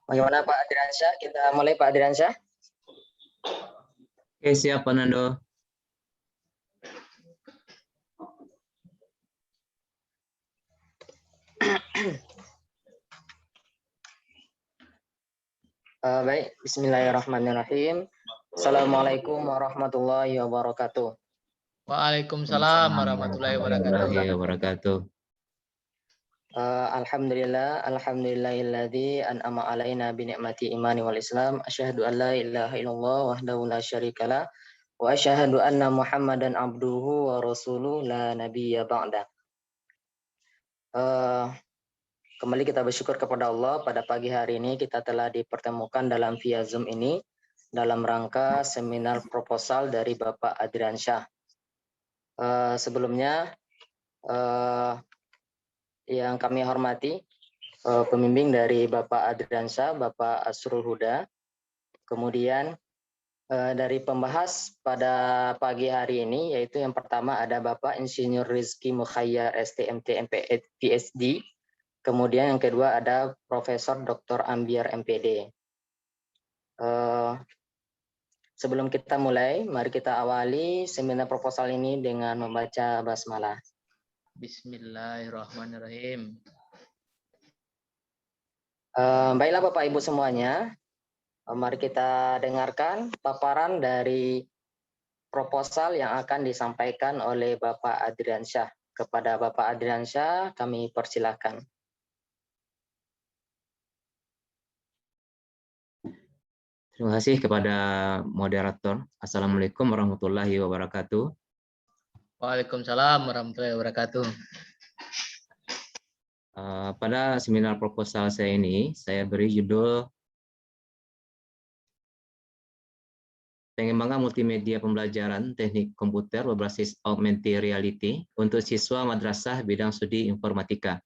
Bagaimana Pak Adriansyah? Kita mulai Pak Adriansyah. Oke, siap Pak Nando. Baik, Bismillahirrahmanirrahim. Assalamualaikum warahmatullahi wabarakatuh. Waalaikumsalam warahmatullahi wabarakatuh. Alhamdulillahilladzi an'ama alaina bi ni'mati imani wal Islam. Asyhadu an la ilaha illallah wahdahu la syarikalah wa asyhadu anna Muhammadan abduhu wa rasuluhu la nabiyya ba'da. Kembali kita bersyukur kepada Allah, pada pagi hari ini kita telah dipertemukan dalam via Zoom ini dalam rangka seminar proposal dari Bapak Adriansyah. Sebelumnya yang kami hormati pembimbing dari Bapak Adriansyah, Bapak Asrul Huda. Kemudian dari pembahas pada pagi hari ini, yaitu yang pertama ada Bapak Insinyur Rizky Mukhayyar STMT PhD. Kemudian yang kedua ada Profesor Dr. Ambiar MPD. Sebelum kita mulai, mari kita awali seminar proposal ini dengan membaca basmalah. Bismillahirrahmanirrahim. Baiklah Bapak Ibu semuanya, mari kita dengarkan paparan dari proposal yang akan disampaikan oleh Bapak Adriansyah. Kepada Bapak Adriansyah kami persilahkan. Terima kasih kepada moderator. Assalamualaikum warahmatullahi wabarakatuh. Waalaikumsalam warahmatullahi wabarakatuh. Pada seminar proposal saya ini, saya beri judul Pengembangan Multimedia Pembelajaran Teknik Komputer Berbasis Augmented Reality untuk siswa Madrasah Bidang Studi Informatika.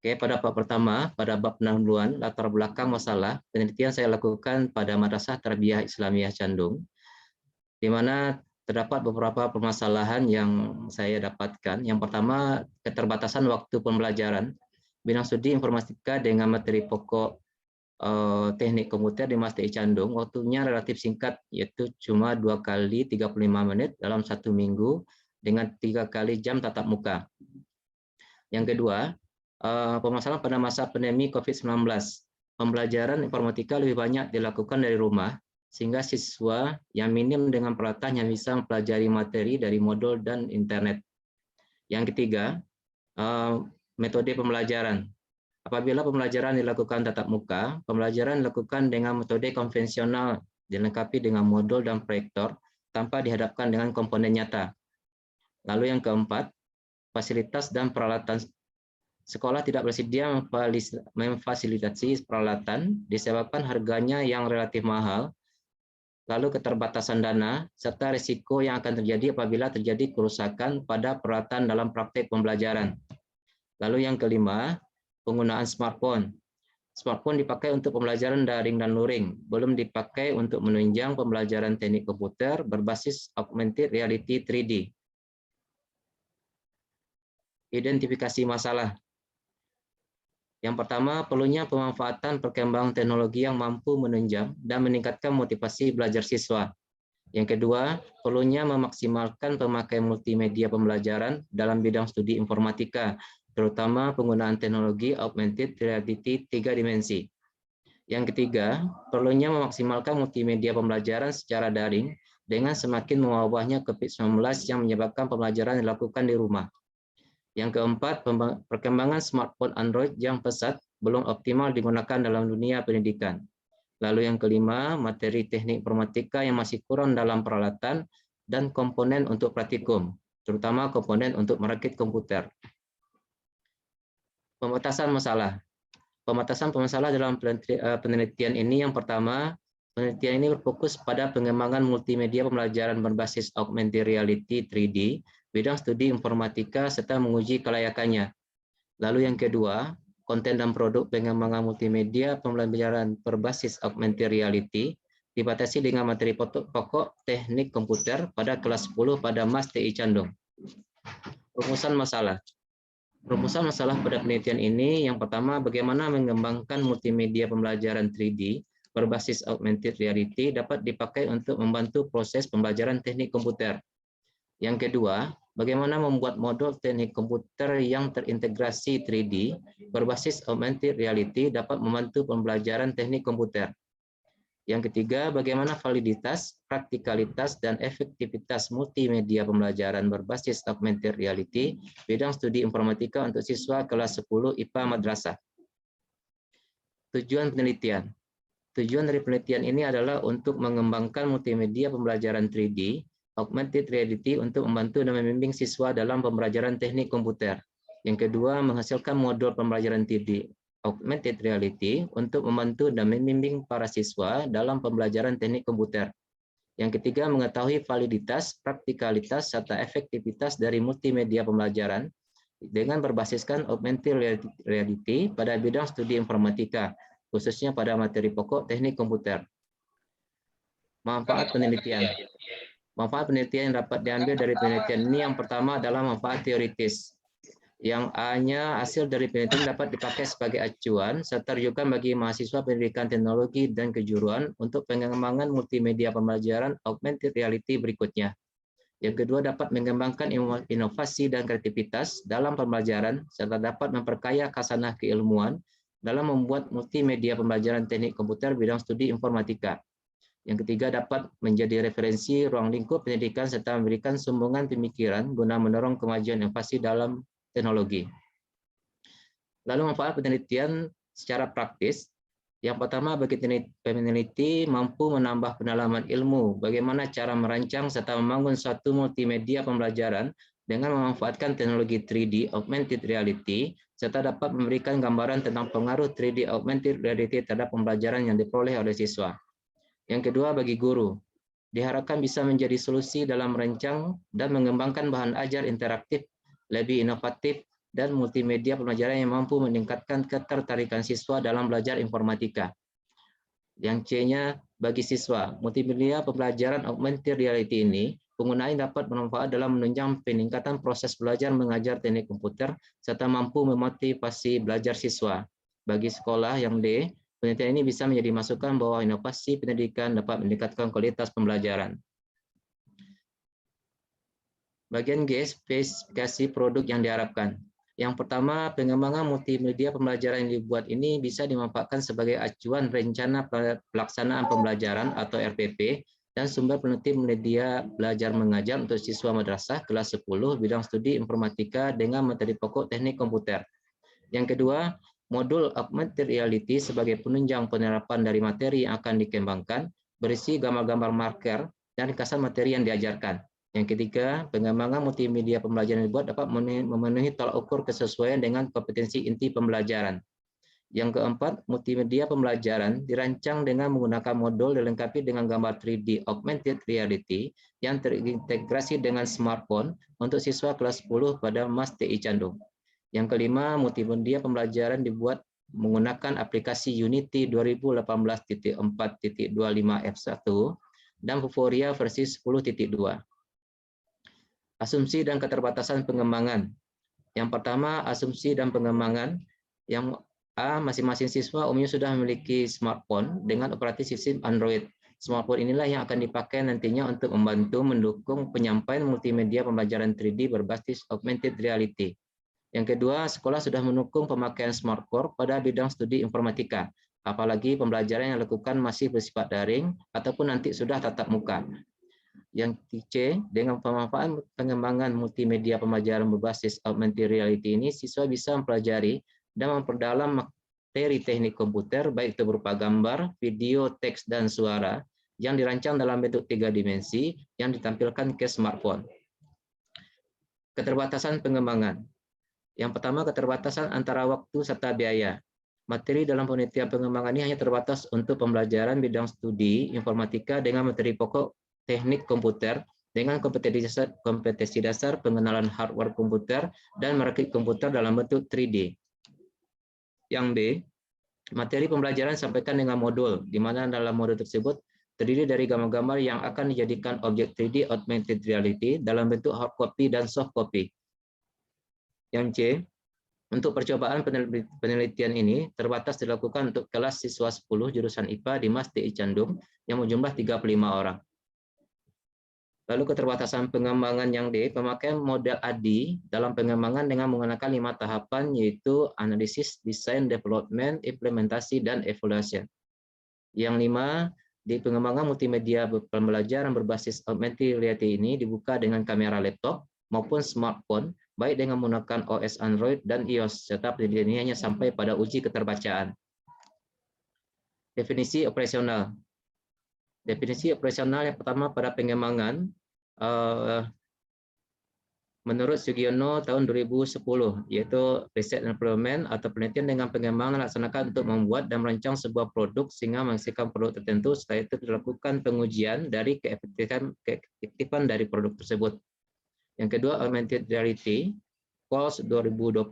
Oke, pada bab pertama, pada bab pendahuluan latar belakang masalah, penelitian saya lakukan pada Madrasah Tarbiyah Islamiyah Candung, di mana terdapat beberapa permasalahan yang saya dapatkan. Yang pertama, keterbatasan waktu pembelajaran bidang studi informatika dengan materi pokok teknik komputer di Mas TI Candung. Waktunya relatif singkat, yaitu cuma 2 kali 35 menit dalam 1 minggu dengan 3 kali jam tatap muka. Yang kedua, permasalahan pada masa pandemi COVID-19. Pembelajaran informatika lebih banyak dilakukan dari rumah, sehingga siswa yang minim dengan peralatan yang bisa mempelajari materi dari modul dan internet. Yang ketiga, metode pembelajaran. Apabila pembelajaran dilakukan tatap muka, pembelajaran dilakukan dengan metode konvensional, dilengkapi dengan modul dan proyektor, tanpa dihadapkan dengan komponen nyata. Lalu yang keempat, fasilitas dan peralatan. Sekolah tidak bersedia memfasilitasi peralatan disebabkan harganya yang relatif mahal, lalu keterbatasan dana, serta risiko yang akan terjadi apabila terjadi kerusakan pada peralatan dalam praktek pembelajaran. Lalu yang kelima, penggunaan smartphone. Smartphone dipakai untuk pembelajaran daring dan luring, belum dipakai untuk menunjang pembelajaran teknik komputer berbasis augmented reality 3D. Identifikasi masalah. Yang pertama, perlunya pemanfaatan perkembangan teknologi yang mampu menunjang dan meningkatkan motivasi belajar siswa. Yang kedua, perlunya memaksimalkan pemakaian multimedia pembelajaran dalam bidang studi informatika, terutama penggunaan teknologi augmented reality 3 dimensi. Yang ketiga, perlunya memaksimalkan multimedia pembelajaran secara daring dengan semakin mewabahnya COVID-19 yang menyebabkan pembelajaran dilakukan di rumah. Yang keempat, perkembangan smartphone Android yang pesat belum optimal digunakan dalam dunia pendidikan. Lalu yang kelima, materi teknik informatika yang masih kurang dalam peralatan dan komponen untuk praktikum, terutama komponen untuk merakit komputer. Pemetasan masalah. Pemetasan masalah dalam penelitian ini yang pertama, penelitian ini berfokus pada pengembangan multimedia pembelajaran berbasis augmented reality 3D, bidang studi informatika serta menguji kelayakannya. Lalu yang kedua, konten dan produk pengembangan multimedia pembelajaran berbasis augmented reality dibatasi dengan materi pokok teknik komputer pada kelas 10 pada Mas TI Candung. Rumusan masalah. Rumusan masalah pada penelitian ini yang pertama, bagaimana mengembangkan multimedia pembelajaran 3D berbasis augmented reality dapat dipakai untuk membantu proses pembelajaran teknik komputer. Yang kedua, bagaimana membuat modul teknik komputer yang terintegrasi 3D berbasis augmented reality dapat membantu pembelajaran teknik komputer. Yang ketiga, bagaimana validitas, praktikalitas, dan efektivitas multimedia pembelajaran berbasis augmented reality bidang studi informatika untuk siswa kelas 10 IPA Madrasah. Tujuan penelitian. Tujuan dari penelitian ini adalah untuk mengembangkan multimedia pembelajaran 3D, augmented reality untuk membantu dan membimbing siswa dalam pembelajaran teknik komputer. Yang kedua, menghasilkan modul pembelajaran 3D, augmented reality untuk membantu dan membimbing para siswa dalam pembelajaran teknik komputer. Yang ketiga, mengetahui validitas, praktikalitas, serta efektivitas dari multimedia pembelajaran dengan berbasiskan augmented reality pada bidang studi informatika, khususnya pada materi pokok teknik komputer. Manfaat penelitian. Manfaat penelitian yang dapat diambil dari penelitian ini yang pertama adalah manfaat teoritis. Yang A-nya hasil dari penelitian dapat dipakai sebagai acuan serta rujukan bagi mahasiswa pendidikan teknologi dan kejuruan untuk pengembangan multimedia pembelajaran augmented reality berikutnya. Yang kedua, dapat mengembangkan inovasi dan kreativitas dalam pembelajaran serta dapat memperkaya khasanah keilmuan dalam membuat multimedia pembelajaran teknik komputer bidang studi informatika. Yang ketiga, dapat menjadi referensi ruang lingkup pendidikan serta memberikan sumbangan pemikiran guna mendorong kemajuan inovasi dalam teknologi. Lalu manfaat penelitian secara praktis. Yang pertama, bagi peneliti mampu menambah pendalaman ilmu bagaimana cara merancang serta membangun suatu multimedia pembelajaran dengan memanfaatkan teknologi 3D augmented reality serta dapat memberikan gambaran tentang pengaruh 3D augmented reality terhadap pembelajaran yang diperoleh oleh siswa. Yang kedua, bagi guru diharapkan bisa menjadi solusi dalam merancang dan mengembangkan bahan ajar interaktif lebih inovatif dan multimedia pembelajaran yang mampu meningkatkan ketertarikan siswa dalam belajar informatika. Yang C-nya, bagi siswa, multimedia pembelajaran augmented reality ini, penggunaan dapat bermanfaat dalam menunjang peningkatan proses belajar mengajar teknik komputer, serta mampu memotivasi belajar siswa. Bagi sekolah yang D, penelitian ini bisa menjadi masukan bahwa inovasi pendidikan dapat meningkatkan kualitas pembelajaran. Bagian G, spesifikasi produk yang diharapkan. Yang pertama, pengembangan multimedia pembelajaran yang dibuat ini bisa dimanfaatkan sebagai acuan rencana pelaksanaan pembelajaran atau RPP dan sumber penutup media belajar mengajar untuk siswa madrasah kelas 10 bidang studi informatika dengan materi pokok teknik komputer. Yang kedua, modul augmented reality sebagai penunjang penerapan dari materi yang akan dikembangkan berisi gambar-gambar marker dan ringkasan materi yang diajarkan. Yang ketiga, pengembangan multimedia pembelajaran yang dibuat dapat memenuhi tolak ukur kesesuaian dengan kompetensi inti pembelajaran. Yang keempat, multimedia pembelajaran dirancang dengan menggunakan modul dilengkapi dengan gambar 3D augmented reality yang terintegrasi dengan smartphone untuk siswa kelas 10 pada Mas TI Candung. Yang kelima, multimedia pembelajaran dibuat menggunakan aplikasi Unity 2018.4.25F1 dan Vuforia versi 10.2. Asumsi dan keterbatasan pengembangan. Yang pertama, asumsi dan pengembangan. Yang A, masing-masing siswa umumnya sudah memiliki smartphone dengan operating sistem Android. Smartphone inilah yang akan dipakai nantinya untuk membantu mendukung penyampaian multimedia pembelajaran 3D berbasis augmented reality. Yang kedua, sekolah sudah mendukung pemakaian smartphone pada bidang studi informatika, apalagi pembelajaran yang dilakukan masih bersifat daring ataupun nanti sudah tatap muka. Yang C, dengan pemanfaatan pengembangan multimedia pembelajaran berbasis augmented reality ini, siswa bisa mempelajari dan memperdalam materi teknik komputer, baik itu berupa gambar, video, teks, dan suara, yang dirancang dalam bentuk 3 dimensi yang ditampilkan ke smartphone. Keterbatasan pengembangan. Yang pertama, keterbatasan antara waktu serta biaya. Materi dalam penelitian pengembangan ini hanya terbatas untuk pembelajaran bidang studi informatika dengan materi pokok teknik komputer dengan kompetensi dasar pengenalan hardware komputer dan merakit komputer dalam bentuk 3D. Yang B, materi pembelajaran disampaikan dengan modul, di mana dalam modul tersebut terdiri dari gambar-gambar yang akan dijadikan objek 3D augmented reality dalam bentuk hard copy dan soft copy. Yang C, untuk percobaan penelitian ini terbatas dilakukan untuk kelas siswa 10 jurusan IPA di MAS TI Candung yang berjumlah 35 orang. Lalu keterbatasan pengembangan yang D, pemakaian model ADI dalam pengembangan dengan menggunakan 5 tahapan, yaitu analisis, desain, development, implementasi, dan evaluasi. Yang 5, di pengembangan multimedia pembelajaran berbasis augmented reality ini dibuka dengan kamera laptop maupun smartphone, baik dengan menggunakan OS Android dan iOS, serta penelitiannya sampai pada uji keterbacaan. Definisi operasional. Definisi operasional yang pertama pada pengembangan, menurut Sugiono tahun 2010, yaitu riset and development atau penelitian dengan pengembangan dilaksanakan untuk membuat dan merancang sebuah produk sehingga menghasilkan produk tertentu, setelah itu dilakukan pengujian dari keefektifan dari produk tersebut. Yang kedua, augmented reality, POS 2020,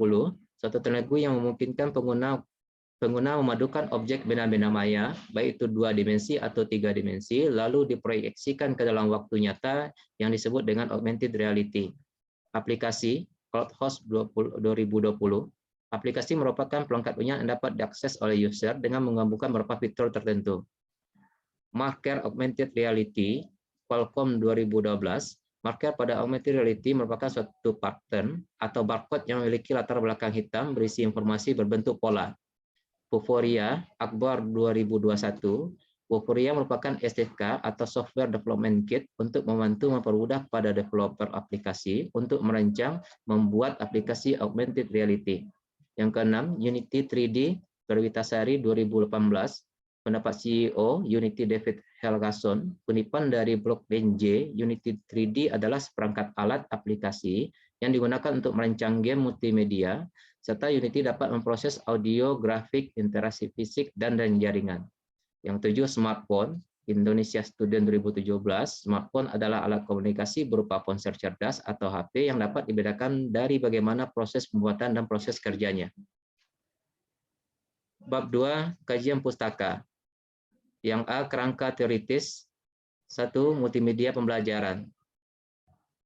suatu teknologi yang memungkinkan pengguna memadukan objek benda-benda maya, baik itu 2 dimensi atau 3 dimensi, lalu diproyeksikan ke dalam waktu nyata yang disebut dengan augmented reality. Aplikasi CloudHost 2020. Aplikasi merupakan pelengkap yang dapat diakses oleh user dengan menggabungkan beberapa fitur tertentu. Marker augmented reality, Qualcomm 2012. Marker pada augmented reality merupakan suatu pattern atau barcode yang memiliki latar belakang hitam berisi informasi berbentuk pola. Vuforia, Akbar 2021. Vuforia merupakan SDK atau Software Development Kit untuk membantu mempermudah pada developer aplikasi untuk merancang, membuat aplikasi augmented reality. Yang keenam, Unity 3D, Perwitasari 2018. Pendapat CEO Unity David Helgason, kutipan dari Blockchain J, Unity 3D adalah seperangkat alat aplikasi yang digunakan untuk merancang game multimedia, serta Unity dapat memproses audio, grafik, interaksi fisik, dan jaringan. Yang 7, smartphone, Indonesia Student 2017, smartphone adalah alat komunikasi berupa ponsel cerdas atau HP yang dapat dibedakan dari bagaimana proses pembuatan dan proses kerjanya. Bab 2, kajian pustaka. Yang A, kerangka teoritis. 1, multimedia pembelajaran.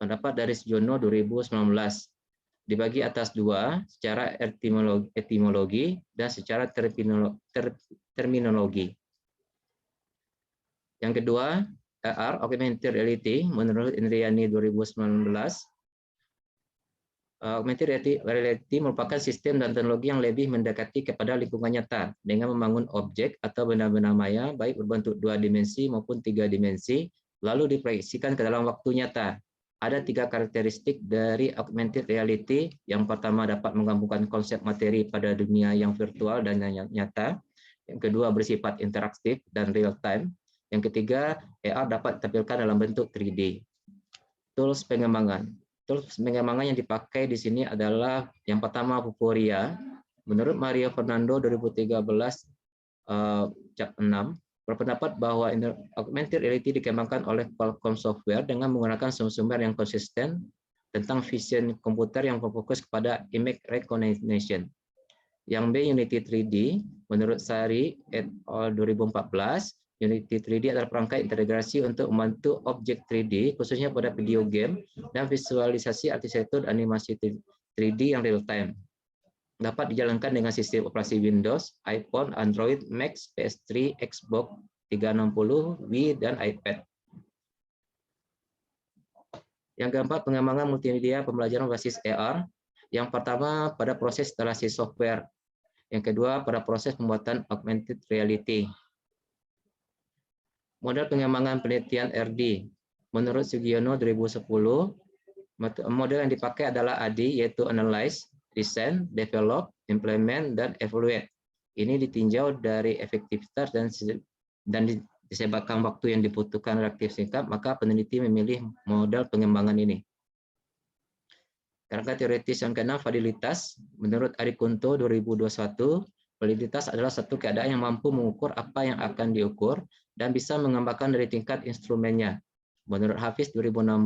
Pendapat dari Sugiono 2019. Dibagi atas 2, secara etimologi dan secara terminologi. Yang kedua, AR, augmented reality, menurut Indriani 2019. Augmented reality merupakan sistem dan teknologi yang lebih mendekati kepada lingkungan nyata dengan membangun objek atau benda-benda maya baik berbentuk 2 dimensi maupun 3 dimensi lalu diproyeksikan ke dalam waktu nyata. Ada 3 karakteristik dari augmented reality. Yang pertama, dapat menggabungkan konsep materi pada dunia yang virtual dan nyata. Yang kedua, bersifat interaktif dan real time. Yang ketiga, AR dapat ditampilkan dalam bentuk 3D. Tools pengembangan. Tools pengembangan yang dipakai di sini adalah yang pertama, Vuforia. Menurut Mario Fernando 2013 cap 6, berpendapat bahwa augmented reality dikembangkan oleh Qualcomm Software dengan menggunakan sumber-sumber yang konsisten tentang vision komputer yang berfokus kepada image recognition. Yang B, Unity 3D. Menurut Sari et al. 2014, Unity 3D adalah perangkat integrasi untuk membantu objek 3D, khususnya pada video game dan visualisasi arsitektur animasi 3D yang real-time. Dapat dijalankan dengan sistem operasi Windows, iPhone, Android, Mac, PS3, Xbox 360, Wii, dan iPad. Yang keempat, pengembangan multimedia pembelajaran berbasis AR. Yang pertama, pada proses instalasi software. Yang kedua, pada proses pembuatan augmented reality. Model pengembangan penelitian RD. Menurut Sugiono 2010, model yang dipakai adalah ADI, yaitu Analyze, Design, Develop, Implement, dan Evaluate. Ini ditinjau dari efektivitas dan disebabkan waktu yang dibutuhkan relatif singkat, maka peneliti memilih model pengembangan ini. Kerangka teoritis yang keenam, validitas. Menurut Ari Kunto 2021, validitas adalah satu keadaan yang mampu mengukur apa yang akan diukur dan bisa mengembangkan dari tingkat instrumennya. Menurut Hafiz 2016,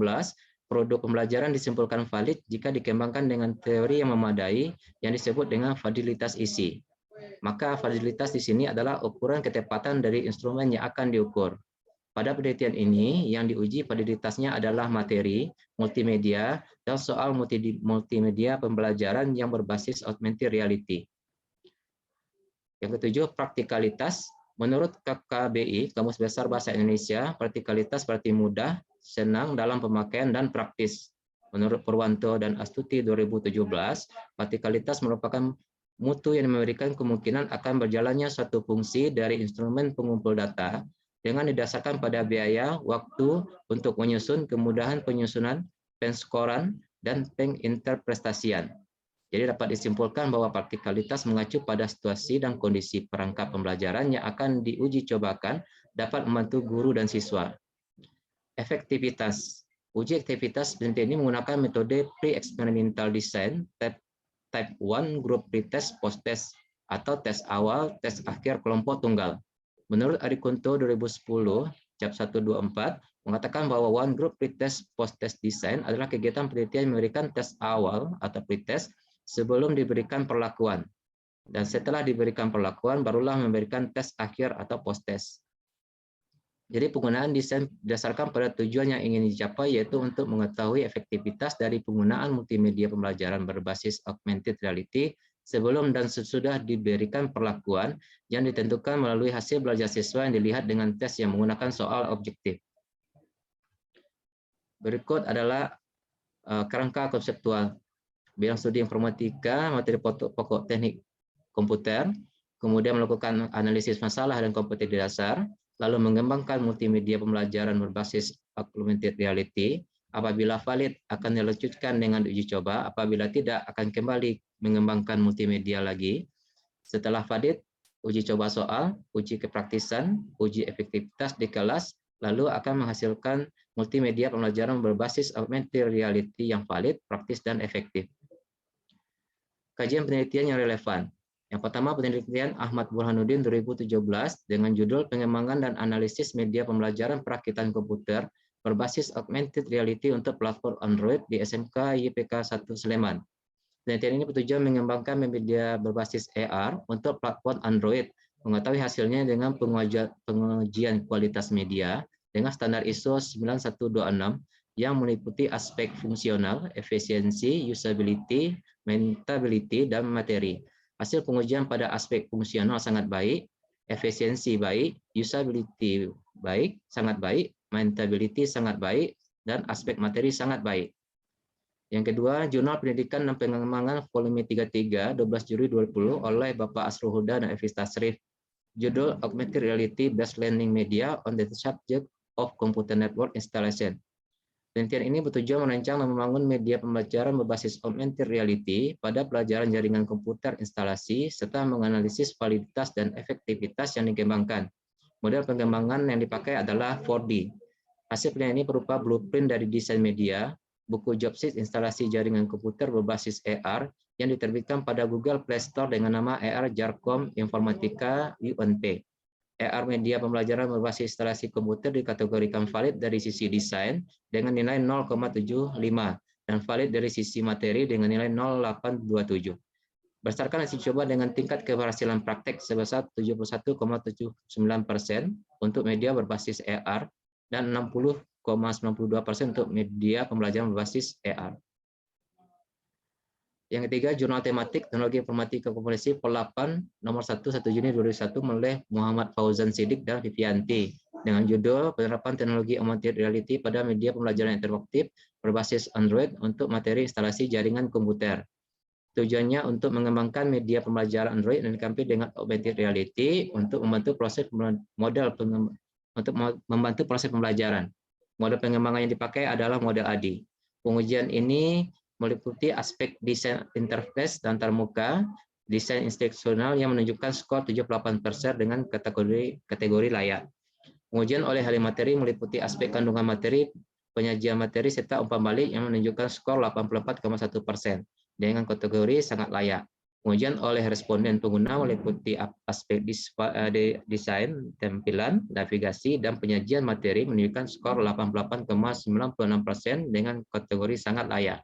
produk pembelajaran disimpulkan valid jika dikembangkan dengan teori yang memadai yang disebut dengan validitas isi. Maka validitas di sini adalah ukuran ketepatan dari instrumen yang akan diukur. Pada penelitian ini, yang diuji validitasnya adalah materi, multimedia, dan soal multimedia pembelajaran yang berbasis augmented reality. Yang ketujuh, praktikalitas. Menurut KKBI, Kamus Besar Bahasa Indonesia, praktikalitas berarti mudah, senang dalam pemakaian, dan praktis. Menurut Purwanto dan Astuti 2017, praktikalitas merupakan mutu yang memberikan kemungkinan akan berjalannya suatu fungsi dari instrumen pengumpul data dengan didasarkan pada biaya, waktu untuk menyusun, kemudahan penyusunan, penskoran, dan penginterpretasian. Jadi dapat disimpulkan bahwa praktikalitas mengacu pada situasi dan kondisi perangkat pembelajaran yang akan diuji cobakan dapat membantu guru dan siswa. Efektivitas. Uji aktivitas penelitian ini menggunakan metode pre-experimental design type 1 group pretest post-test atau tes awal, tes akhir kelompok tunggal. Menurut Arikunto 2010, Cap 124, mengatakan bahwa one group pretest post-test design adalah kegiatan penelitian yang memberikan tes awal atau pretest sebelum diberikan perlakuan. Dan setelah diberikan perlakuan, barulah memberikan tes akhir atau post-test. Jadi penggunaan desain berdasarkan pada tujuan yang ingin dicapai, yaitu untuk mengetahui efektivitas dari penggunaan multimedia pembelajaran berbasis augmented reality sebelum dan sesudah diberikan perlakuan yang ditentukan melalui hasil belajar siswa yang dilihat dengan tes yang menggunakan soal objektif. Berikut adalah kerangka konseptual. Bidang studi informatika, materi pokok teknik komputer, kemudian melakukan analisis masalah dan kompetensi dasar, lalu mengembangkan multimedia pembelajaran berbasis augmented reality. Apabila valid akan dilanjutkan dengan uji coba, apabila tidak akan kembali mengembangkan multimedia lagi. Setelah valid, uji coba soal, uji kepraktisan, uji efektivitas di kelas, lalu akan menghasilkan multimedia pembelajaran berbasis augmented reality yang valid, praktis, dan efektif. Kajian penelitian yang relevan. Yang pertama, penelitian Ahmad Burhanuddin 2017 dengan judul Pengembangan dan Analisis Media Pembelajaran Perakitan Komputer berbasis Augmented Reality untuk platform Android di SMK YPK 1 Sleman. Penelitian ini bertujuan mengembangkan media berbasis AR untuk platform Android, mengetahui hasilnya dengan pengujian kualitas media dengan standar ISO 9126 yang meliputi aspek fungsional, efisiensi, usability, maintainability, dan materi. Hasil pengujian pada aspek fungsional sangat baik, efisiensi baik, usability baik, sangat baik, maintainability sangat baik, dan aspek materi sangat baik. Yang kedua, Jurnal Pendidikan dan Pengembangan volume 33, 12 Juli 2020 oleh Bapak Asrul Huda dan Evis Tasrif. Judul Augmented Reality Based Learning Media on the Subject of Computer Network Installation. Penelitian ini bertujuan merancang dan membangun media pembelajaran berbasis augmented reality pada pelajaran jaringan komputer instalasi serta menganalisis validitas dan efektivitas yang dikembangkan. Model pengembangan yang dipakai adalah 4D. Hasil penelitian ini berupa blueprint dari desain media, buku job sheet instalasi jaringan komputer berbasis AR yang diterbitkan pada Google Play Store dengan nama AR Jarkom Informatika UNP. AR media pembelajaran berbasis instalasi komputer dikategorikan valid dari sisi desain dengan nilai 0,75 dan valid dari sisi materi dengan nilai 0,827. Berdasarkan hasil coba dengan tingkat keberhasilan praktek sebesar 71,79% untuk media berbasis AR dan 60,92% untuk media pembelajaran berbasis AR. Yang ketiga, Jurnal Tematik Teknologi Informatika Komunikasi Per 8 nomor 1 Juni 2021 oleh Muhammad Fauzan Siddiq dan Vivianti dengan judul Penerapan Teknologi Augmented Reality pada Media Pembelajaran Interaktif berbasis Android untuk materi instalasi jaringan komputer. Tujuannya untuk mengembangkan media pembelajaran Android dan dilengkapi dengan augmented reality untuk membantu proses pembelajaran. Model pengembangan yang dipakai adalah model ADI. Pengujian ini meliputi aspek desain interface dan antarmuka, desain instruksional yang menunjukkan skor 78% dengan kategori layak. Pengujian oleh ahli materi meliputi aspek kandungan materi, penyajian materi, serta umpan balik yang menunjukkan skor 84,1% dengan kategori sangat layak. Pengujian oleh responden pengguna meliputi aspek desain, tampilan, navigasi, dan penyajian materi menunjukkan skor 88,96% dengan kategori sangat layak.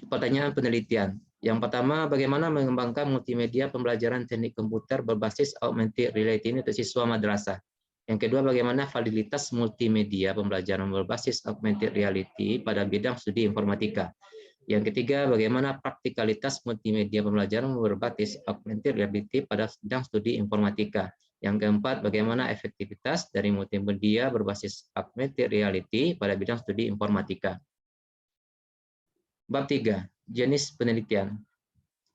Pertanyaan penelitian. Yang pertama, bagaimana mengembangkan multimedia pembelajaran teknik komputer berbasis augmented reality ini untuk siswa madrasah. Yang kedua, bagaimana validitas multimedia pembelajaran berbasis augmented reality pada bidang studi informatika. Yang ketiga, bagaimana praktikalitas multimedia pembelajaran berbasis augmented reality pada bidang studi informatika. Yang keempat, bagaimana efektivitas dari multimedia berbasis augmented reality pada bidang studi informatika. Bab 3, jenis penelitian.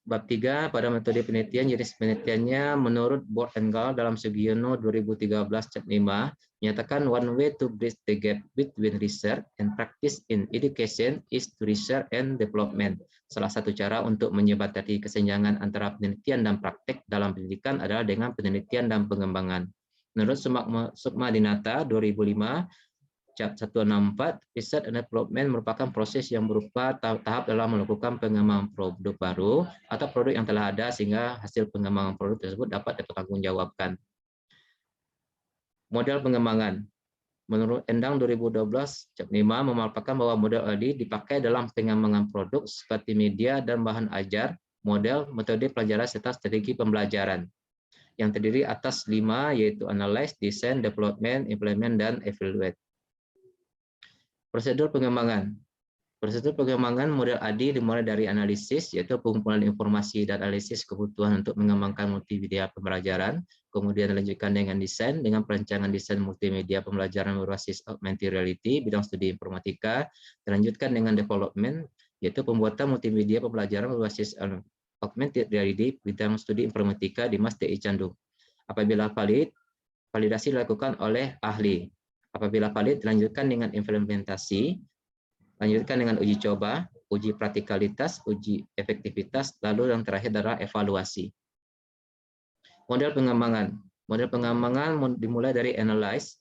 Bab 3, pada metode penelitian, jenis penelitiannya menurut Board and Gall dalam Sugiono 2013 Cap 5, menyatakan one way to bridge the gap between research and practice in education is to research and development. Salah satu cara untuk menyebatari kesenjangan antara penelitian dan praktek dalam pendidikan adalah dengan penelitian dan pengembangan. Menurut Sukma Dinata 2005, Cap 164, Research and Development merupakan proses yang berupa tahap dalam melakukan pengembangan produk baru atau produk yang telah ada sehingga hasil pengembangan produk tersebut dapat dipertanggungjawabkan. Model pengembangan. Menurut Endang 2012, Cap 5 memaparkan bahwa model LD dipakai dalam pengembangan produk seperti media dan bahan ajar, model, metode pelajaran serta strategi pembelajaran. Yang terdiri atas 5, yaitu Analyze, Design, Development, Implement, dan Evaluate. Prosedur pengembangan. Prosedur pengembangan model AD dimulai dari analisis, yaitu pengumpulan informasi dan analisis kebutuhan untuk mengembangkan multimedia pembelajaran, kemudian dilanjutkan dengan desain, dengan perancangan desain multimedia pembelajaran berbasis augmented reality, bidang studi informatika, dilanjutkan dengan development, yaitu pembuatan multimedia pembelajaran berbasis augmented reality, bidang studi informatika di Mas TI Candung. Apabila valid, validasi dilakukan oleh ahli. Apabila valid, dilanjutkan dengan implementasi, lanjutkan dengan uji coba, uji praktikalitas, uji efektivitas, lalu yang terakhir adalah evaluasi. Model pengembangan. Model pengembangan dimulai dari analyze,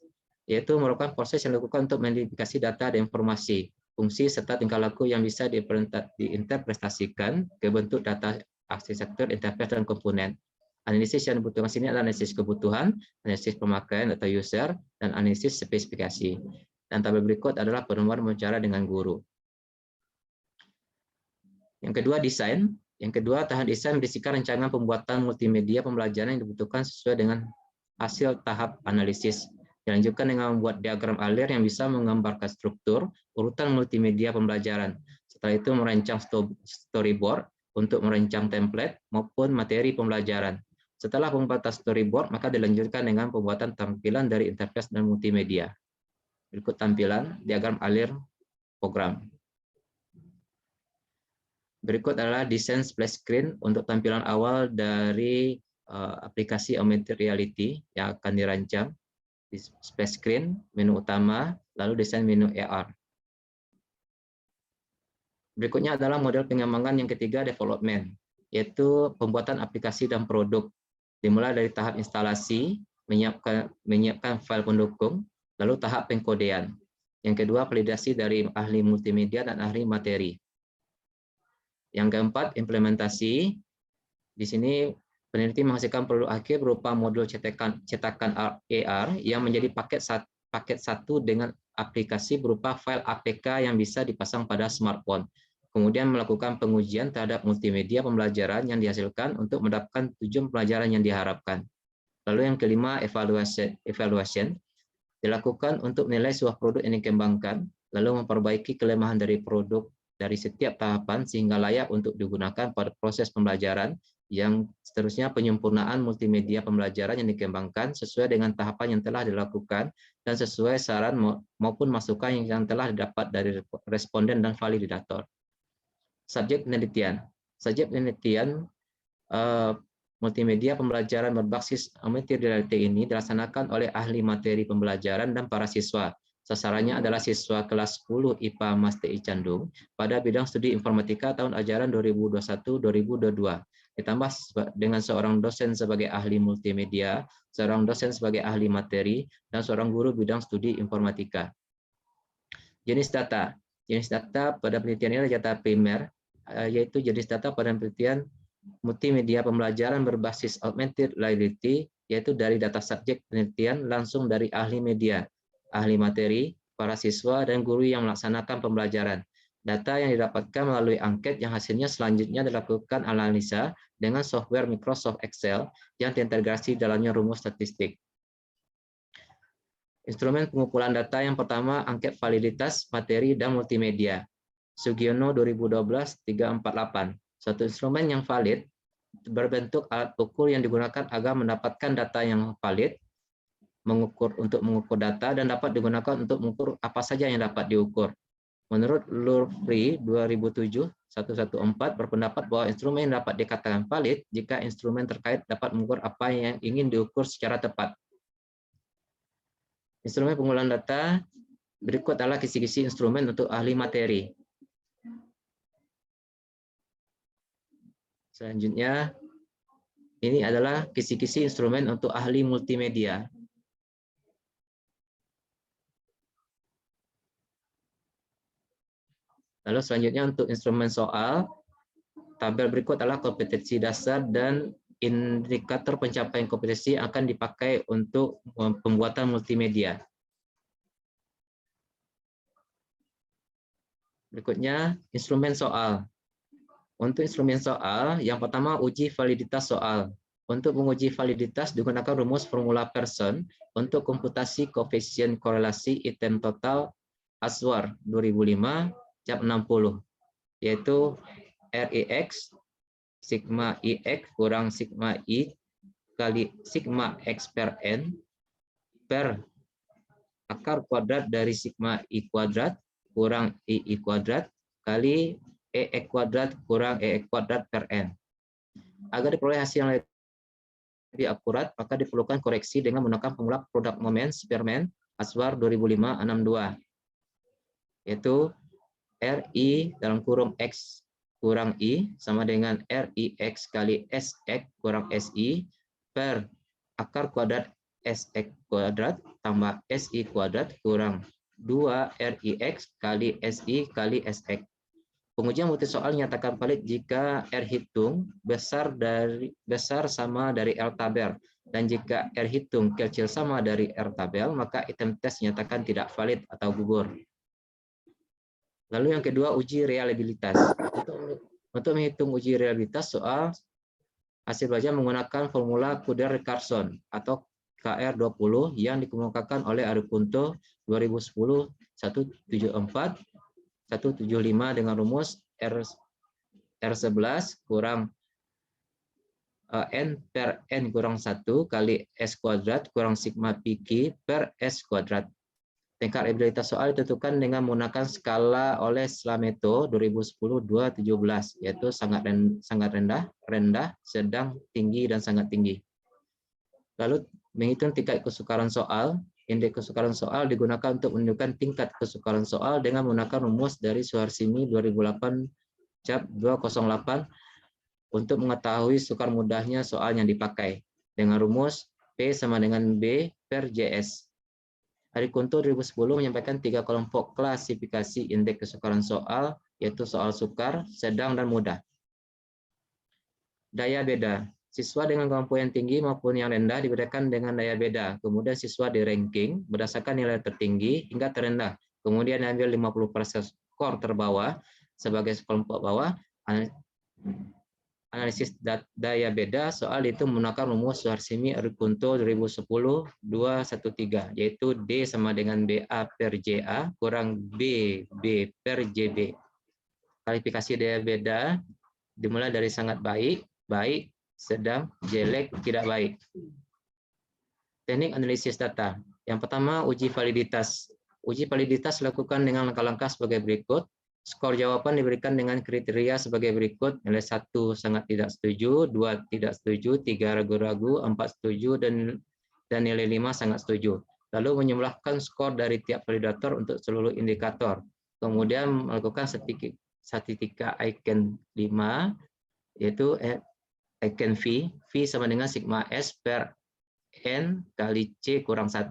yaitu merupakan proses yang dilakukan untuk mengidentifikasi data dan informasi, fungsi serta tingkah laku yang bisa diinterpretasikan ke bentuk data arsitektur, interface, dan komponen. Analisis yang dibutuhkan sini adalah analisis kebutuhan, analisis pemakaian atau user, dan analisis spesifikasi. Dan tabel berikut adalah penemuan bicara dengan guru. Yang kedua, desain. Yang kedua, tahap desain berisikan rancangan pembuatan multimedia pembelajaran yang dibutuhkan sesuai dengan hasil tahap analisis. Dilanjutkan dengan membuat diagram alir yang bisa menggambarkan struktur, urutan multimedia pembelajaran. Setelah itu merancang storyboard untuk merancang template maupun materi pembelajaran. Setelah pembuatan storyboard, maka dilanjutkan dengan pembuatan tampilan dari interface dan multimedia. Berikut tampilan diagram alir program. Berikut adalah desain splash screen untuk tampilan awal dari aplikasi augmented reality yang akan dirancang. Di splash screen, menu utama, lalu desain menu AR. Berikutnya adalah model pengembangan yang ketiga, development, yaitu pembuatan aplikasi dan produk. Dimulai dari tahap instalasi, menyiapkan file pendukung, lalu tahap pengkodean. Yang kedua, validasi dari ahli multimedia dan ahli materi. Yang keempat, implementasi. Di sini peneliti menghasilkan produk akhir berupa modul cetakan AR yang menjadi paket satu dengan aplikasi berupa file APK yang bisa dipasang pada smartphone. Kemudian melakukan pengujian terhadap multimedia pembelajaran yang dihasilkan untuk mendapatkan tujuan pelajaran yang diharapkan. Lalu yang kelima, evaluation dilakukan untuk menilai sebuah produk yang dikembangkan, lalu memperbaiki kelemahan dari produk dari setiap tahapan sehingga layak untuk digunakan pada proses pembelajaran. Yang seterusnya, penyempurnaan multimedia pembelajaran yang dikembangkan sesuai dengan tahapan yang telah dilakukan dan sesuai saran maupun masukan yang telah didapat dari responden dan validator. Subjek penelitian. Subjek penelitian multimedia pembelajaran berbasis augmented reality ini dilaksanakan oleh ahli materi pembelajaran dan para siswa. Sasarannya adalah siswa kelas 10 IPA Mas TI Candung pada bidang studi informatika tahun ajaran 2021-2022. Ditambah dengan seorang dosen sebagai ahli multimedia, seorang dosen sebagai ahli materi, dan seorang guru bidang studi informatika. Jenis data. Jenis data pada penelitian ini adalah data primer, yaitu jenis data pada penelitian multimedia pembelajaran berbasis augmented reality, yaitu dari data subjek penelitian langsung dari ahli media, ahli materi, para siswa, dan guru yang melaksanakan pembelajaran. Data yang didapatkan melalui angket yang hasilnya selanjutnya dilakukan analisa dengan software Microsoft Excel yang terintegrasi dalamnya rumus statistik. Instrumen pengumpulan data yang pertama, angket validitas materi dan multimedia. Sugiono 2012-348. Suatu instrumen yang valid berbentuk alat ukur yang digunakan agar mendapatkan data yang valid, untuk mengukur data, dan dapat digunakan untuk mengukur apa saja yang dapat diukur. Menurut Lurfree 2007-114 berpendapat bahwa instrumen dapat dikatakan valid jika instrumen terkait dapat mengukur apa yang ingin diukur secara tepat. Instrumen pengumpulan data berikut adalah kisi-kisi instrumen untuk ahli materi. Selanjutnya, ini adalah kisi-kisi instrumen untuk ahli multimedia. Lalu selanjutnya untuk instrumen soal, tabel berikut adalah kompetensi dasar dan indikator pencapaian kompetensi akan dipakai untuk pembuatan multimedia. Berikutnya, instrumen soal. Untuk instrumen soal, yang pertama uji validitas soal. Untuk menguji validitas digunakan rumus formula Pearson untuk komputasi koefisien korelasi item total Aswar 2005 cap 60, yaitu RIX sigma IX kurang sigma I kali sigma X per N per akar kuadrat dari sigma I kuadrat kurang II kuadrat kali EX kuadrat kurang EX kuadrat per N. Agar diperoleh hasil yang lebih akurat, maka diperlukan koreksi dengan menggunakan formula produk moment Spearman Aswar 2005-62, yaitu RI dalam kurung X kurang I sama dengan RIX kali SX kurang SI per akar kuadrat SX kuadrat tambah SI kuadrat kurang 2 RIX kali SI kali SX. Pengujian multi soal nyatakan valid jika R hitung besar sama dari L tabel, dan jika R hitung kecil sama dari R tabel, maka item tes nyatakan tidak valid atau gugur. Lalu yang kedua, uji reliabilitas. Untuk menghitung uji reliabilitas soal hasil belajar menggunakan formula Kuder-Carson atau KR20 yang dikemukakan oleh Aripunto 2010-174-175 dengan rumus R11 kurang N per N kurang 1 kali S kuadrat kurang sigma PQ per S kuadrat. Tingkat reliabilitas soal ditentukan dengan menggunakan skala oleh Slameto 2010-217, yaitu sangat rendah, rendah, sedang, tinggi, dan sangat tinggi. Lalu menghitung tingkat kesukaran soal. Indeks kesukaran soal digunakan untuk menentukan tingkat kesukaran soal dengan menggunakan rumus dari Suharsini 2008 cap 208 untuk mengetahui sukar mudahnya soal yang dipakai dengan rumus P sama dengan B per JS. Arikunto 2010 menyampaikan 3 kelompok klasifikasi indeks kesukaran soal, yaitu soal sukar, sedang, dan mudah. Daya beda. Siswa dengan kemampuan yang tinggi maupun yang rendah dibedakan dengan daya beda. Kemudian siswa di ranking berdasarkan nilai tertinggi hingga terendah. Kemudian diambil 50% skor terbawah sebagai kelompok bawah. Analisis daya beda soal itu menggunakan rumus Suharsini Arikunto 2010-213, yaitu D sama dengan BA per JA kurang BB per JB. Kualifikasi daya beda dimulai dari sangat baik, baik, sedang, jelek, tidak baik. Teknik analisis data. Yang pertama, uji validitas. Uji validitas dilakukan dengan langkah-langkah sebagai berikut. Skor jawaban diberikan dengan kriteria sebagai berikut: nilai 1 sangat tidak setuju, 2 tidak setuju, 3 ragu-ragu, 4 setuju, dan nilai 5 sangat setuju. Lalu menjumlahkan skor dari tiap validator untuk seluruh indikator. Kemudian melakukan statistika Eichen 5, yaitu Eichen V. V sama dengan sigma S per N kali C kurang 1.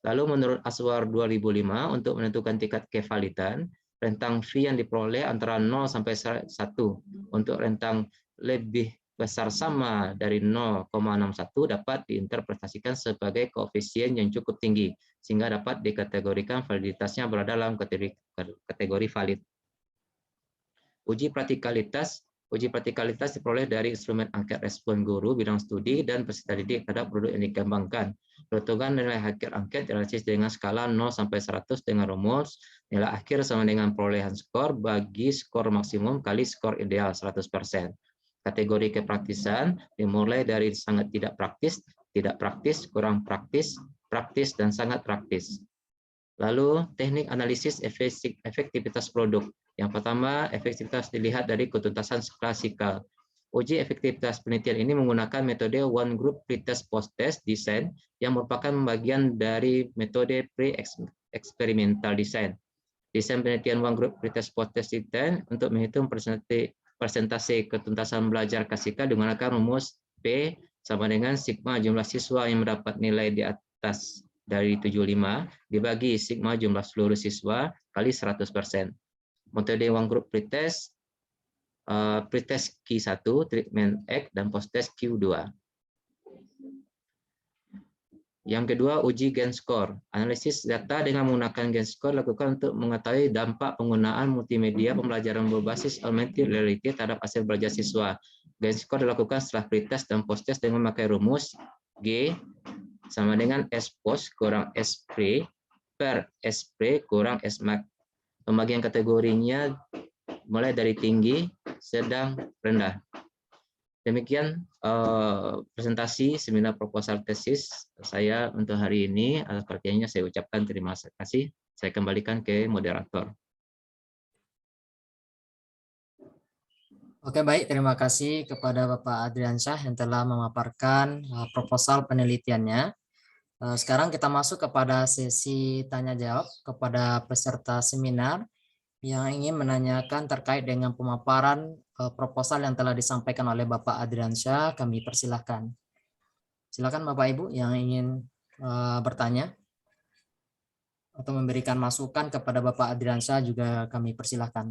Lalu menurut Aswar 2005, untuk menentukan tingkat kevalidan, rentang V yang diperoleh antara 0 sampai 1. Untuk rentang lebih besar sama dari 0,61 dapat diinterpretasikan sebagai koefisien yang cukup tinggi, sehingga dapat dikategorikan validitasnya berada dalam kategori valid. Uji praktikalitas diperoleh dari instrumen angket respon guru bidang studi dan peserta didik terhadap produk yang dikembangkan. Perhitungan nilai akhir angket dianalisis dengan skala 0 sampai 100 dengan rumus nilai akhir sama dengan perolehan skor bagi skor maksimum kali skor ideal 100%. Kategori kepraktisan dimulai dari sangat tidak praktis, kurang praktis, praktis, dan sangat praktis. Lalu teknik analisis efektivitas produk. Yang pertama, efektivitas dilihat dari ketuntasan klasikal. Uji efektivitas penelitian ini menggunakan metode one group pretest post-test design yang merupakan bagian dari metode pre-eksperimental design. Desain penelitian one group pretest post-test design untuk menghitung persentase ketuntasan belajar klasikal menggunakan rumus P sama dengan sigma jumlah siswa yang mendapat nilai di atas dari 75 dibagi sigma jumlah seluruh siswa kali 100%. Metode one group pretest, pretest Q1, treatment X, dan post-test Q2. Yang kedua, uji gain score. Analisis data dengan menggunakan gain score dilakukan untuk mengetahui dampak penggunaan multimedia pembelajaran berbasis augmented reality terhadap hasil belajar siswa. Gain score dilakukan setelah pretest dan post-test dengan memakai rumus G sama dengan S post kurang S pre per S pre kurang S max. Pembagian kategorinya mulai dari tinggi, sedang, rendah. Demikian presentasi seminar proposal tesis saya untuk hari ini. Atas perhatiannya saya ucapkan terima kasih. Saya kembalikan ke moderator. Oke, baik. Terima kasih kepada Bapak Adriansyah yang telah memaparkan proposal penelitiannya. Sekarang kita masuk kepada sesi tanya-jawab kepada peserta seminar yang ingin menanyakan terkait dengan pemaparan proposal yang telah disampaikan oleh Bapak Adriansyah. Kami persilahkan. Silakan Bapak Ibu yang ingin bertanya atau memberikan masukan kepada Bapak Adriansyah juga kami persilahkan.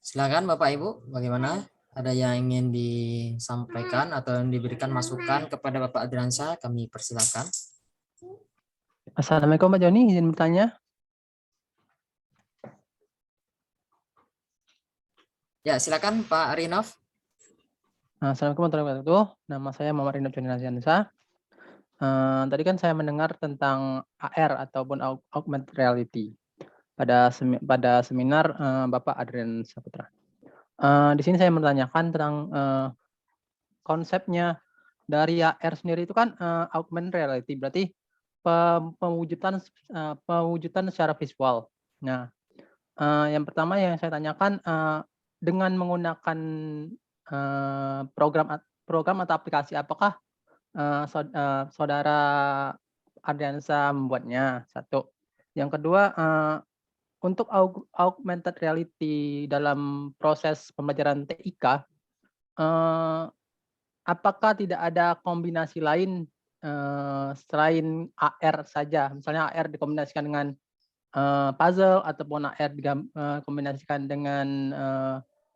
Silakan Bapak Ibu, bagaimana? Ada yang ingin disampaikan atau yang diberikan masukan kepada Bapak Adriansyah, kami persilakan. Assalamualaikum Pak Joni, izin bertanya. Ya, silakan Pak Rinov. Assalamualaikum warahmatullahi wabarakatuh. Nama saya Muhammad Rinov Joni Nasiansa. Tadi kan saya mendengar tentang AR ataupun augmented reality pada seminar Bapak Adrian Saputra. Di sini saya menanyakan tentang konsepnya dari AR sendiri itu kan augmented reality, berarti pewujudan secara visual. Nah, yang pertama yang saya tanyakan dengan menggunakan program atau aplikasi apakah saudara Adriansa membuatnya? Satu. Yang kedua, untuk augmented reality dalam proses pembelajaran TIK, apakah tidak ada kombinasi lain selain AR saja? Misalnya AR dikombinasikan dengan puzzle ataupun AR dikombinasikan dengan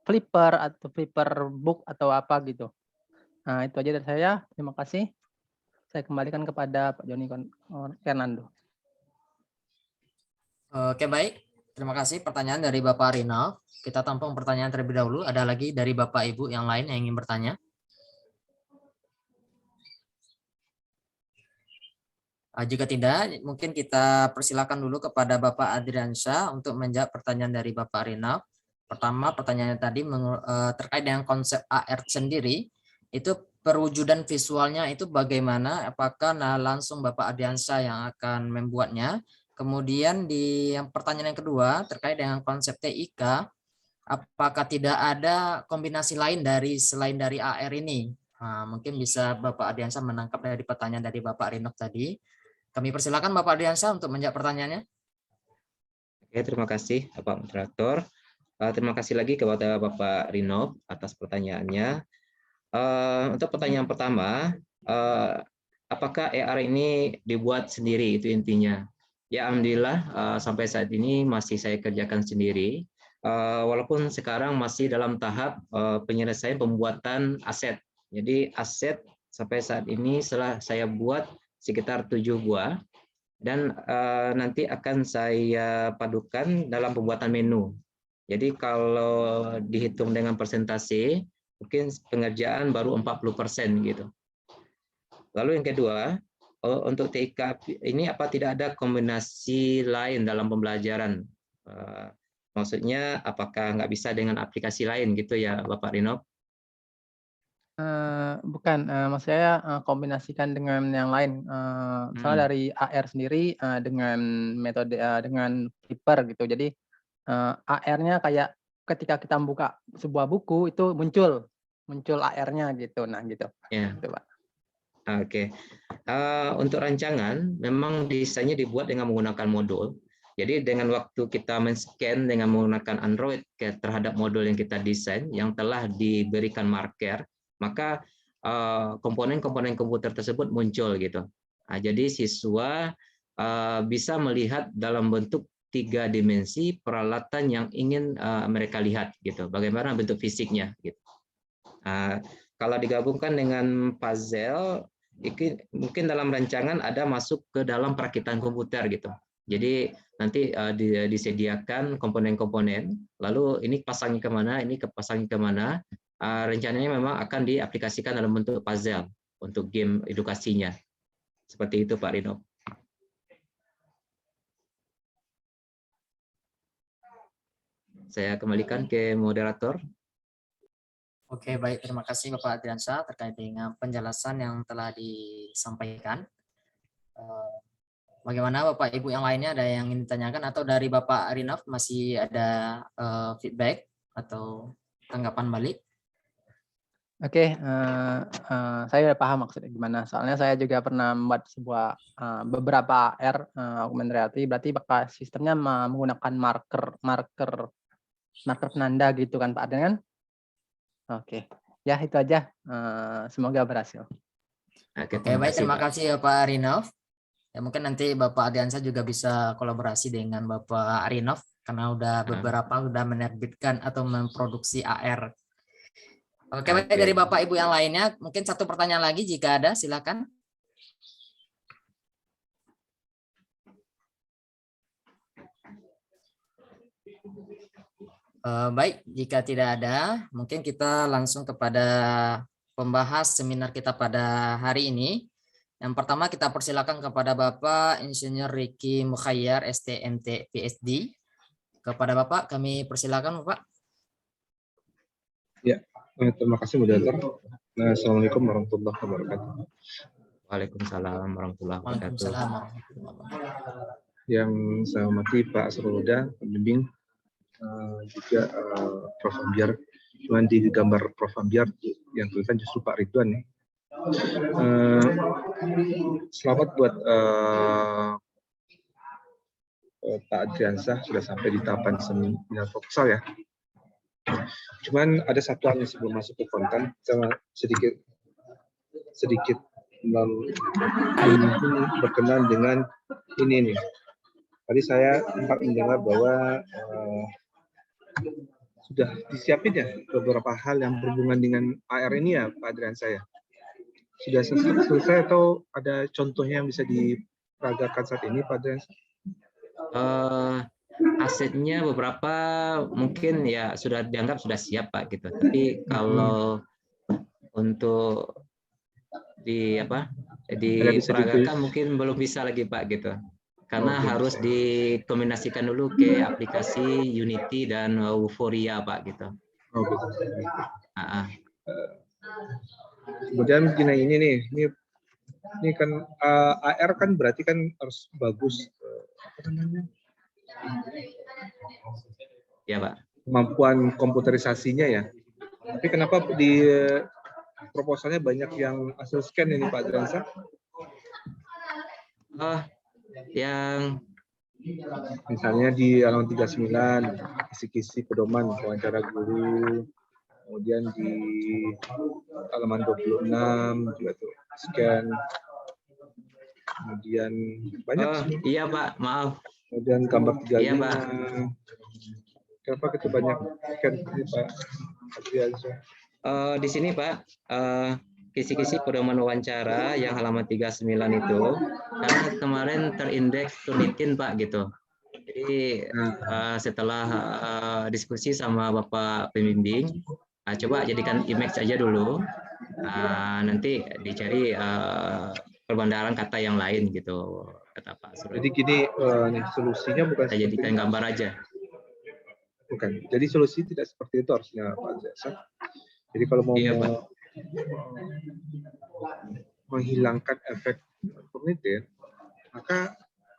flipper atau flipper book atau apa gitu. Nah, itu aja dari saya. Terima kasih. Saya kembalikan kepada Pak Joni Fernando. Oke, baik. Terima kasih pertanyaan dari Bapak Rinov. Kita tampung pertanyaan terlebih dahulu. Ada lagi dari Bapak Ibu yang lain yang ingin bertanya? Jika tidak, mungkin kita persilakan dulu kepada Bapak Adriansyah untuk menjawab pertanyaan dari Bapak Rinov. Pertama, pertanyaannya tadi terkait dengan konsep AR sendiri, itu perwujudan visualnya itu bagaimana? Apakah langsung Bapak Adriansyah yang akan membuatnya? Kemudian di pertanyaan yang kedua terkait dengan konsep TIK, apakah tidak ada kombinasi lain selain dari AR ini? Mungkin bisa Bapak Adriansyah menangkap dari pertanyaan dari Bapak Rinov tadi. Kami persilakan Bapak Adriansyah untuk menjawab pertanyaannya. Oke, terima kasih Bapak Moderator. Terima kasih lagi kepada Bapak Rinov atas pertanyaannya. Untuk pertanyaan pertama, apakah AR ini dibuat sendiri, itu intinya. Ya, alhamdulillah sampai saat ini masih saya kerjakan sendiri. Walaupun sekarang masih dalam tahap penyelesaian pembuatan aset. Jadi aset sampai saat ini setelah saya buat sekitar 7 buah dan nanti akan saya padukan dalam pembuatan menu. Jadi kalau dihitung dengan persentase, mungkin pengerjaan baru 40% gitu. Lalu yang kedua, untuk TIK ini apa tidak ada kombinasi lain dalam pembelajaran? Maksudnya apakah nggak bisa dengan aplikasi lain gitu ya Bapak Rinov? Bukan, maksud saya kombinasikan dengan yang lain. Misalnya dari AR sendiri dengan metode dengan Flipper gitu. Jadi AR-nya kayak ketika kita membuka sebuah buku itu muncul AR-nya gitu. Nah gitu. Ya. Gitu, Pak. Oke. Untuk rancangan memang desainnya dibuat dengan menggunakan modul. Jadi dengan waktu kita men-scan dengan menggunakan Android terhadap modul yang kita desain yang telah diberikan marker, maka komponen-komponen komputer tersebut muncul gitu. Nah, jadi siswa bisa melihat dalam bentuk 3 dimensi peralatan yang ingin mereka lihat gitu. Bagaimana bentuk fisiknya gitu. Kalau digabungkan dengan puzzle, mungkin dalam rancangan ada masuk ke dalam perakitan komputer gitu. Jadi nanti disediakan komponen-komponen, lalu ini pasangnya kemana, ini pasangnya kemana. Rencananya memang akan diaplikasikan dalam bentuk puzzle untuk game edukasinya. Seperti itu Pak Rino. Saya kembalikan ke moderator. Oke, baik. Terima kasih Bapak Adriansyah terkait dengan penjelasan yang telah disampaikan. Bagaimana Bapak Ibu yang lainnya, ada yang ingin ditanyakan atau dari Bapak Rinov masih ada feedback atau tanggapan balik? Oke, saya udah paham maksudnya gimana. Soalnya saya juga pernah membuat sebuah beberapa AR augmented reality. Berarti bakal sistemnya menggunakan marker penanda gitu kan Pak Adrian kan? Oke, ya itu aja. Semoga berhasil. Oke, baik. Terima kasih Bapak Rinov. Ya, mungkin nanti Bapak Adriansyah juga bisa kolaborasi dengan Bapak Rinov karena udah beberapa udah menerbitkan atau memproduksi AR. Oke, baik. Dari Bapak Ibu yang lainnya, mungkin satu pertanyaan lagi jika ada, silakan. Baik, jika tidak ada, mungkin kita langsung kepada pembahas seminar kita pada hari ini. Yang pertama kita persilakan kepada Bapak Insinyur Ricky Mukhayyar, STMT PhD. Kepada Bapak kami persilakan Bapak. Ya, terima kasih moderator. Assalamualaikum warahmatullahi wabarakatuh. Waalaikumsalam warahmatullahi wabarakatuh. Waalaikumsalam warahmatullahi wabarakatuh. Yang saya hormati Pak Asrul Huda, pembimbing, juga Prof. Ambiar. Cuman di gambar Prof. Ambiar yang tulisan justru Pak Ridwan nih. Selamat buat Pak Adriansyah sudah sampai di tahapan seminar proposal ya. Cuman ada satu hal yang sebelum masuk ke konten, saya sedikit berkenan dengan ini nih. Tadi saya sempat mendengar bahwa sudah disiapin ya beberapa hal yang berhubungan dengan AR ini ya Pak Adriansyah. Sudah selesai atau ada contohnya yang bisa diperagakan saat ini Pak Adriansyah? Asetnya beberapa mungkin ya sudah dianggap sudah siap Pak gitu. Tapi kalau untuk diperagakan mungkin belum bisa lagi Pak gitu. Karena harus dikombinasikan dulu ke aplikasi Unity dan Vuforia Pak gitu. Kemudian begini ini kan AR kan berarti kan harus bagus apa namanya? Ya Pak. Kemampuan komputerisasinya ya. Tapi kenapa di proposalnya banyak yang hasil scan ini Pak Adriansyah? Yang Misalnya di halaman 39, kisi-kisi pedoman wawancara guru. Kemudian di halaman 26 juga tuh scan. Kemudian banyak sih. Iya Pak, maaf. Kemudian gambar 35. Iya Pak. Kenapa kita banyak scan ini Pak Adriansa? Di sini Pak, kisi-kisi pedoman wawancara yang halaman 39 itu, karena kemarin terindeks Turnitin Pak gitu. Jadi setelah diskusi sama Bapak pembimbing, coba jadikan image aja dulu, nanti dicari perbandaran kata yang lain gitu, kata Pak Surya. Jadi gini, nih, solusinya bukan Kita jadikan gambar aja. Bukan. Jadi solusi tidak seperti itu harusnya Pak Jasa. Jadi kalau mau menghilangkan efek kognitif, maka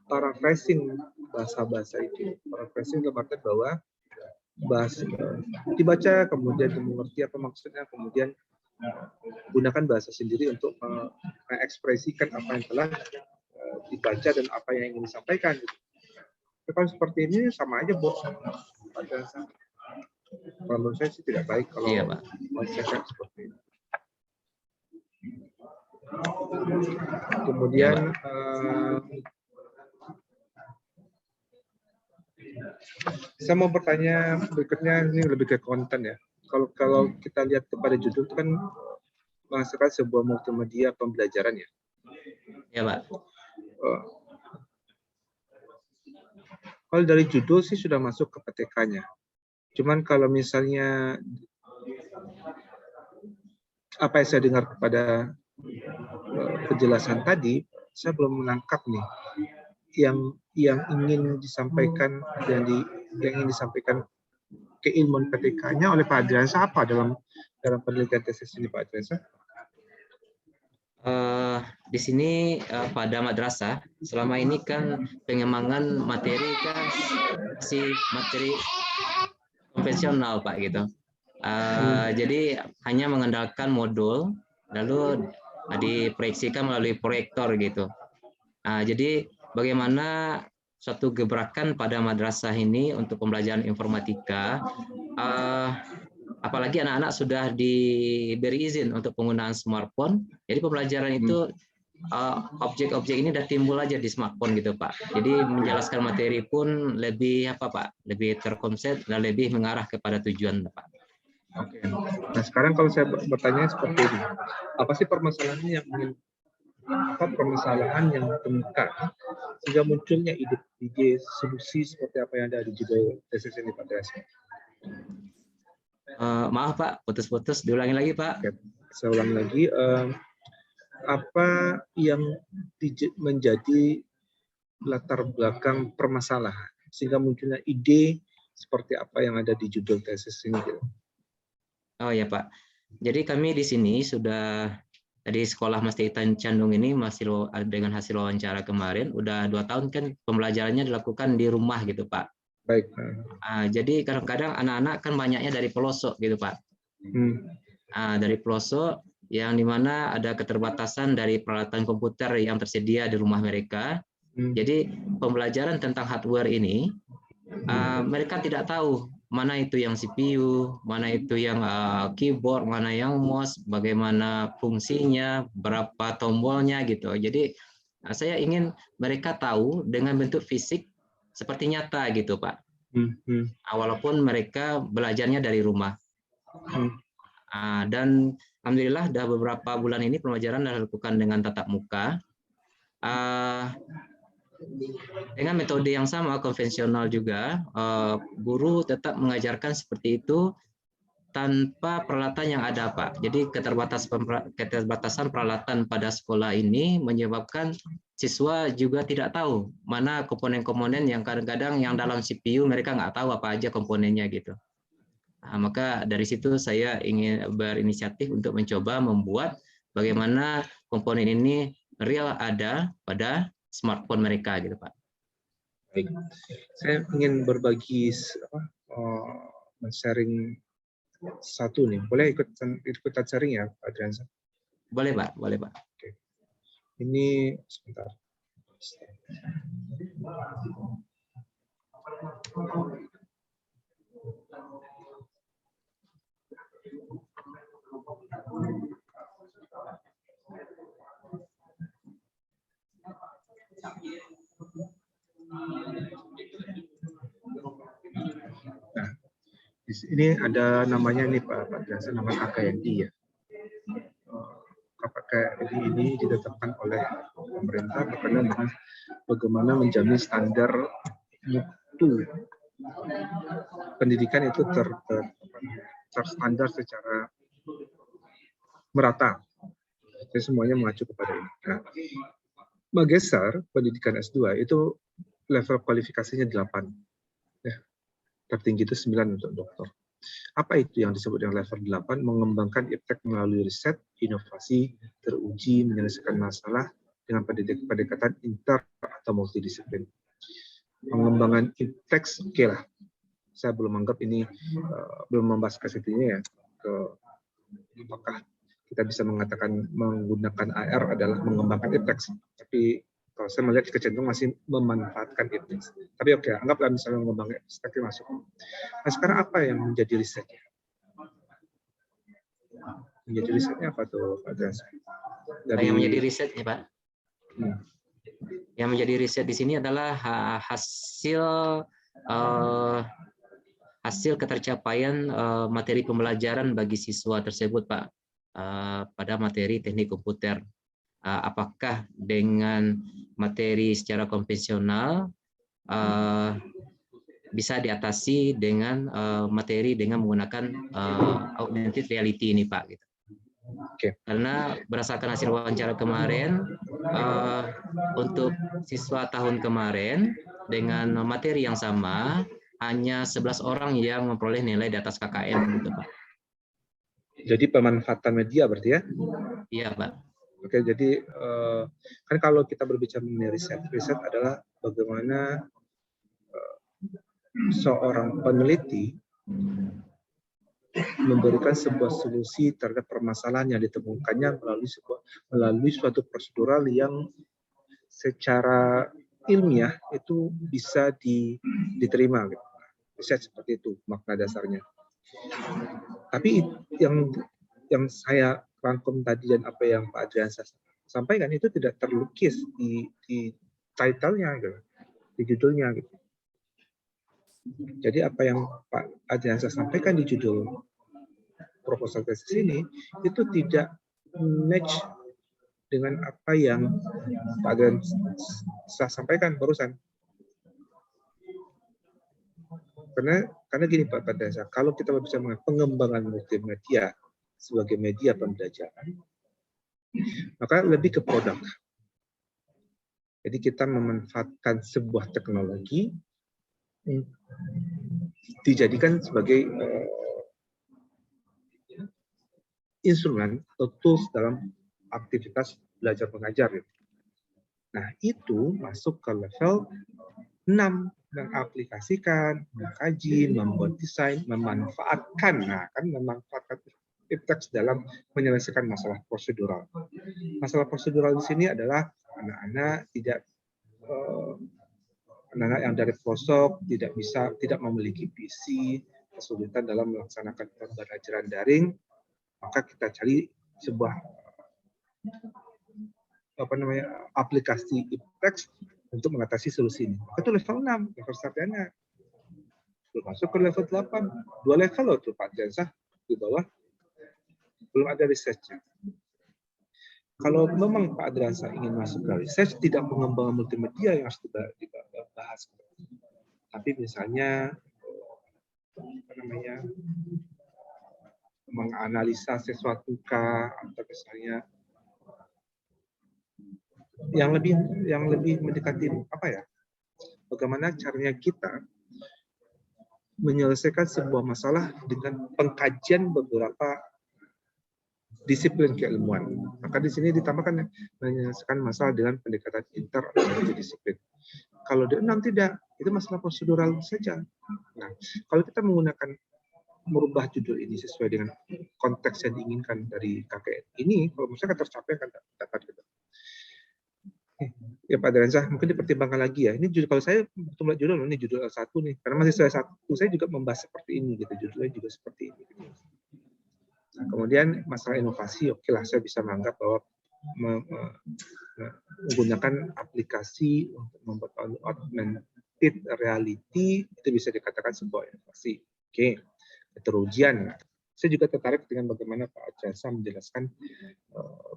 paraphrasing bahasa-bahasa itu. Paraphrasing dalam arti bahwa bahasa dibaca, kemudian mengerti apa maksudnya, kemudian gunakan bahasa sendiri untuk mengekspresikan apa yang telah dibaca dan apa yang ingin disampaikan. Kalau seperti ini sama aja, Bu. Kalau menurut saya sih tidak baik kalau konsepnya seperti ini. Kemudian saya mau bertanya berikutnya, ini lebih ke konten ya. Kalau kita lihat kepada judul itu kan menghasilkan sebuah multimedia pembelajaran ya. Ya Pak. Kalau dari judul sih sudah masuk ke PTK-nya. Cuman kalau misalnya apa yang saya dengar kepada penjelasan tadi, saya belum menangkap nih yang ingin disampaikan dan yang ingin disampaikan keilmuan PTK-nya oleh Pak Adriansa apa dalam penelitian tesis ini Pak Adriansa? Di sini pada madrasah selama ini kan pengembangan materi kan si materi konvensional Pak gitu. Jadi hanya mengandalkan modul lalu diproyeksikan melalui proyektor gitu. Jadi bagaimana suatu gebrakan pada madrasah ini untuk pembelajaran informatika, apalagi anak-anak sudah diberi izin untuk penggunaan smartphone, jadi pembelajaran itu objek-objek ini sudah timbul aja di smartphone gitu Pak. Jadi menjelaskan materi pun lebih lebih terkonsep dan lebih mengarah kepada tujuan Pak. Oke. Nah sekarang kalau saya bertanya seperti ini, apa sih permasalahannya yang ditemukan sehingga munculnya ide solusi seperti apa yang ada di judul tesis ini Pak Adriansa? Maaf Pak, putus-putus, diulangi lagi Pak. Oke. Saya ulangi lagi. Apa yang menjadi latar belakang permasalahan sehingga munculnya ide seperti apa yang ada di judul tesis ini? Oh ya Pak, jadi kami di sini sudah di sekolah Mas Titan Candung ini masih dengan hasil wawancara kemarin, udah 2 tahun kan pembelajarannya dilakukan di rumah gitu Pak. Baik. Jadi kadang-kadang anak-anak kan banyaknya dari pelosok gitu Pak. Dari pelosok yang dimana ada keterbatasan dari peralatan komputer yang tersedia di rumah mereka. Jadi pembelajaran tentang hardware ini mereka tidak tahu mana itu yang CPU, mana itu yang keyboard, mana yang mouse, bagaimana fungsinya, berapa tombolnya gitu. Jadi saya ingin mereka tahu dengan bentuk fisik seperti nyata gitu Pak. Walaupun mereka belajarnya dari rumah. Dan alhamdulillah dah beberapa bulan ini pembelajaran dilakukan dengan tatap muka. Dengan metode yang sama konvensional juga, guru tetap mengajarkan seperti itu tanpa peralatan yang ada Pak. Jadi keterbatasan peralatan pada sekolah ini menyebabkan siswa juga tidak tahu mana komponen-komponen yang kadang-kadang yang dalam CPU mereka nggak tahu apa aja komponennya gitu. Maka dari situ saya ingin berinisiatif untuk mencoba membuat bagaimana komponen ini real ada pada smartphone mereka gitu Pak. Baik. Saya ingin berbagi sharing satu nih. Boleh ikutan sharing ya Pak Adriansa? Boleh Pak, boleh Pak. Oke. Ini sebentar. Nah, di sini ada namanya nih Pak Jasa, nama KKND ya. KKND ini ditetapkan oleh pemerintah berkenaan dengan bagaimana menjamin standar mutu pendidikan itu terstandar secara merata. Jadi semuanya mengacu kepada ini. Nah, Magesar pendidikan S2 itu level kualifikasinya 8. Ya, tertinggi itu 9 untuk doktor. Apa itu yang disebut dengan level 8? Mengembangkan iptek melalui riset, inovasi, teruji, menyelesaikan masalah dengan pendekatan inter atau multidisiplin. Pengembangan iptek, oke lah. Saya belum anggap ini, belum membahas ke situnya ya, ke apakah kita bisa mengatakan menggunakan AR adalah mengembangkan iptek. Tapi kalau saya melihat kecenderungan masih memanfaatkan iptek. Tapi oke, anggaplah misalnya mengembangkan iptek masuk. Nah, sekarang apa yang menjadi risetnya? Menjadi risetnya apa tuh, Pak Dras? Yang menjadi risetnya, Pak. Yang menjadi riset di sini adalah hasil ketercapaian materi pembelajaran bagi siswa tersebut, Pak, pada materi teknik komputer. Apakah dengan materi secara konvensional bisa diatasi dengan materi dengan menggunakan augmented reality ini, Pak. Gitu. Okay. Karena berdasarkan hasil wawancara kemarin, untuk siswa tahun kemarin dengan materi yang sama, hanya 11 orang yang memperoleh nilai di atas KKM, gitu, Pak. Jadi pemanfaatan media berarti ya? Iya, Pak. Oke, jadi kan kalau kita berbicara mengenai riset adalah bagaimana seorang peneliti memberikan sebuah solusi terhadap permasalahan yang ditemukannya melalui suatu prosedural yang secara ilmiah itu bisa diterima. Gitu. Riset seperti itu makna dasarnya. Tapi yang saya rangkum tadi dan apa yang Pak Adriansa sampaikan itu tidak terlukis di title-nya, gitu, di judulnya. Gitu. Jadi apa yang Pak Adriansa sampaikan di judul proposal tesis ini itu tidak match dengan apa yang Pak Adriansa sampaikan barusan. Karena gini Pak Adriansa, kalau kita berbicara mengenai pengembangan multimedia sebagai media pembelajaran, maka lebih ke produk. Jadi kita memanfaatkan sebuah teknologi dijadikan sebagai instrumen atau tools dalam aktivitas belajar mengajar. Nah, itu masuk ke level 6, mengaplikasikan, mengkaji, membuat desain, memanfaatkan. Nah, kan memanfaatkan iptek dalam menyelesaikan masalah prosedural. Masalah prosedural di sini adalah anak-anak anak-anak yang dari pelosok tidak memiliki PC, kesulitan dalam melaksanakan pembelajaran daring, maka kita cari sebuah aplikasi iptek untuk mengatasi solusi ini. Itu level 6, level sarjana. Belum masuk ke level 8. 2 level loh tuh Pak Jensah di bawah. Belum ada research-nya. Kalau memang Pak Adriansa ingin masuk ke research, tidak pengembangan multimedia yang harus dibahas. Tapi misalnya menganalisa sesuatu atau misalnya yang lebih mendekati bagaimana caranya kita menyelesaikan sebuah masalah dengan pengkajian beberapa disiplin keilmuan. Maka di sini ditambahkan menyelesaikan masalah dengan pendekatan inter atau multidisiplin. Kalau di 6 tidak, itu masalah prosedural saja. Nah, kalau kita merubah judul ini sesuai dengan konteks yang diinginkan dari KKN ini, kalau misalnya tercapai akan dapat gitu. Ya Pak Adriansyah, mungkin dipertimbangkan lagi ya. Ini judul, kalau saya melihat judul, ini judul L1 nih. Karena masih saya juga membahas seperti ini gitu. Judulnya juga seperti ini. Nah, kemudian masalah inovasi, oke lah, saya bisa menganggap bahwa menggunakan aplikasi untuk membuat augmented reality itu bisa dikatakan sebuah inovasi. Oke, keterujian. Saya juga tertarik dengan bagaimana Pak Adriansyah menjelaskan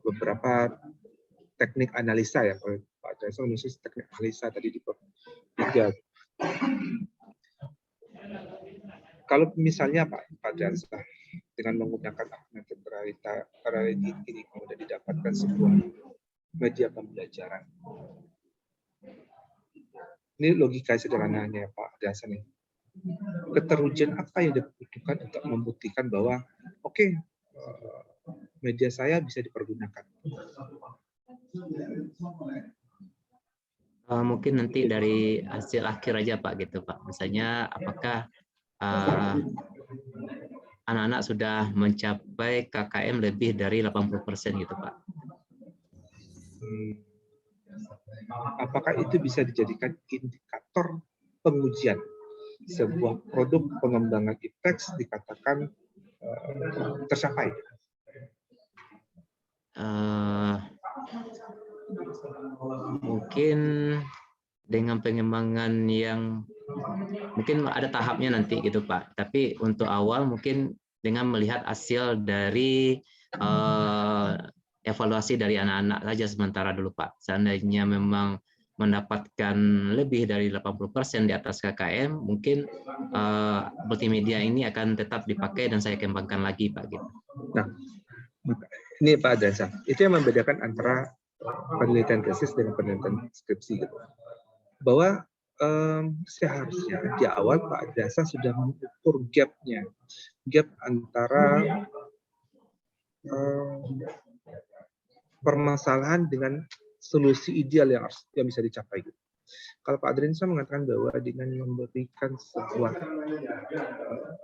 beberapa teknik analisa ya. Kalau Pak Adriansyah menulis teknik analisa tadi di bab 3. Kalau misalnya Pak Adriansyah dengan menggunakan augmented reality ini kemudian didapatkan sebuah media pembelajaran. Ini logika sederhananya Pak Adriansyah nih. Keterujian apa yang dibutuhkan untuk membuktikan bahwa oke, media saya bisa dipergunakan? Mungkin nanti dari hasil akhir aja Pak gitu Pak. Misalnya apakah anak-anak sudah mencapai KKM lebih dari 80% gitu Pak. Apakah itu bisa dijadikan indikator pengujian sebuah produk pengembangan e-text dikatakan tercapai? Mungkin dengan pengembangan yang mungkin ada tahapnya nanti gitu Pak. Tapi untuk awal mungkin dengan melihat hasil dari evaluasi dari anak-anak saja sementara dulu Pak. Seandainya memang mendapatkan lebih dari 80% di atas KKM, mungkin multimedia ini akan tetap dipakai dan saya kembangkan lagi Pak gitu. Nah, ini Pak Adriansyah, itu yang membedakan antara penelitian tesis dengan penelitian skripsi gitu. Bahwa seharusnya di awal Pak Adriansyah sudah mengukur gap antara permasalahan dengan solusi ideal yang bisa dicapai. Kalau Pak Adriansyah mengatakan bahwa dengan memberikan sebuah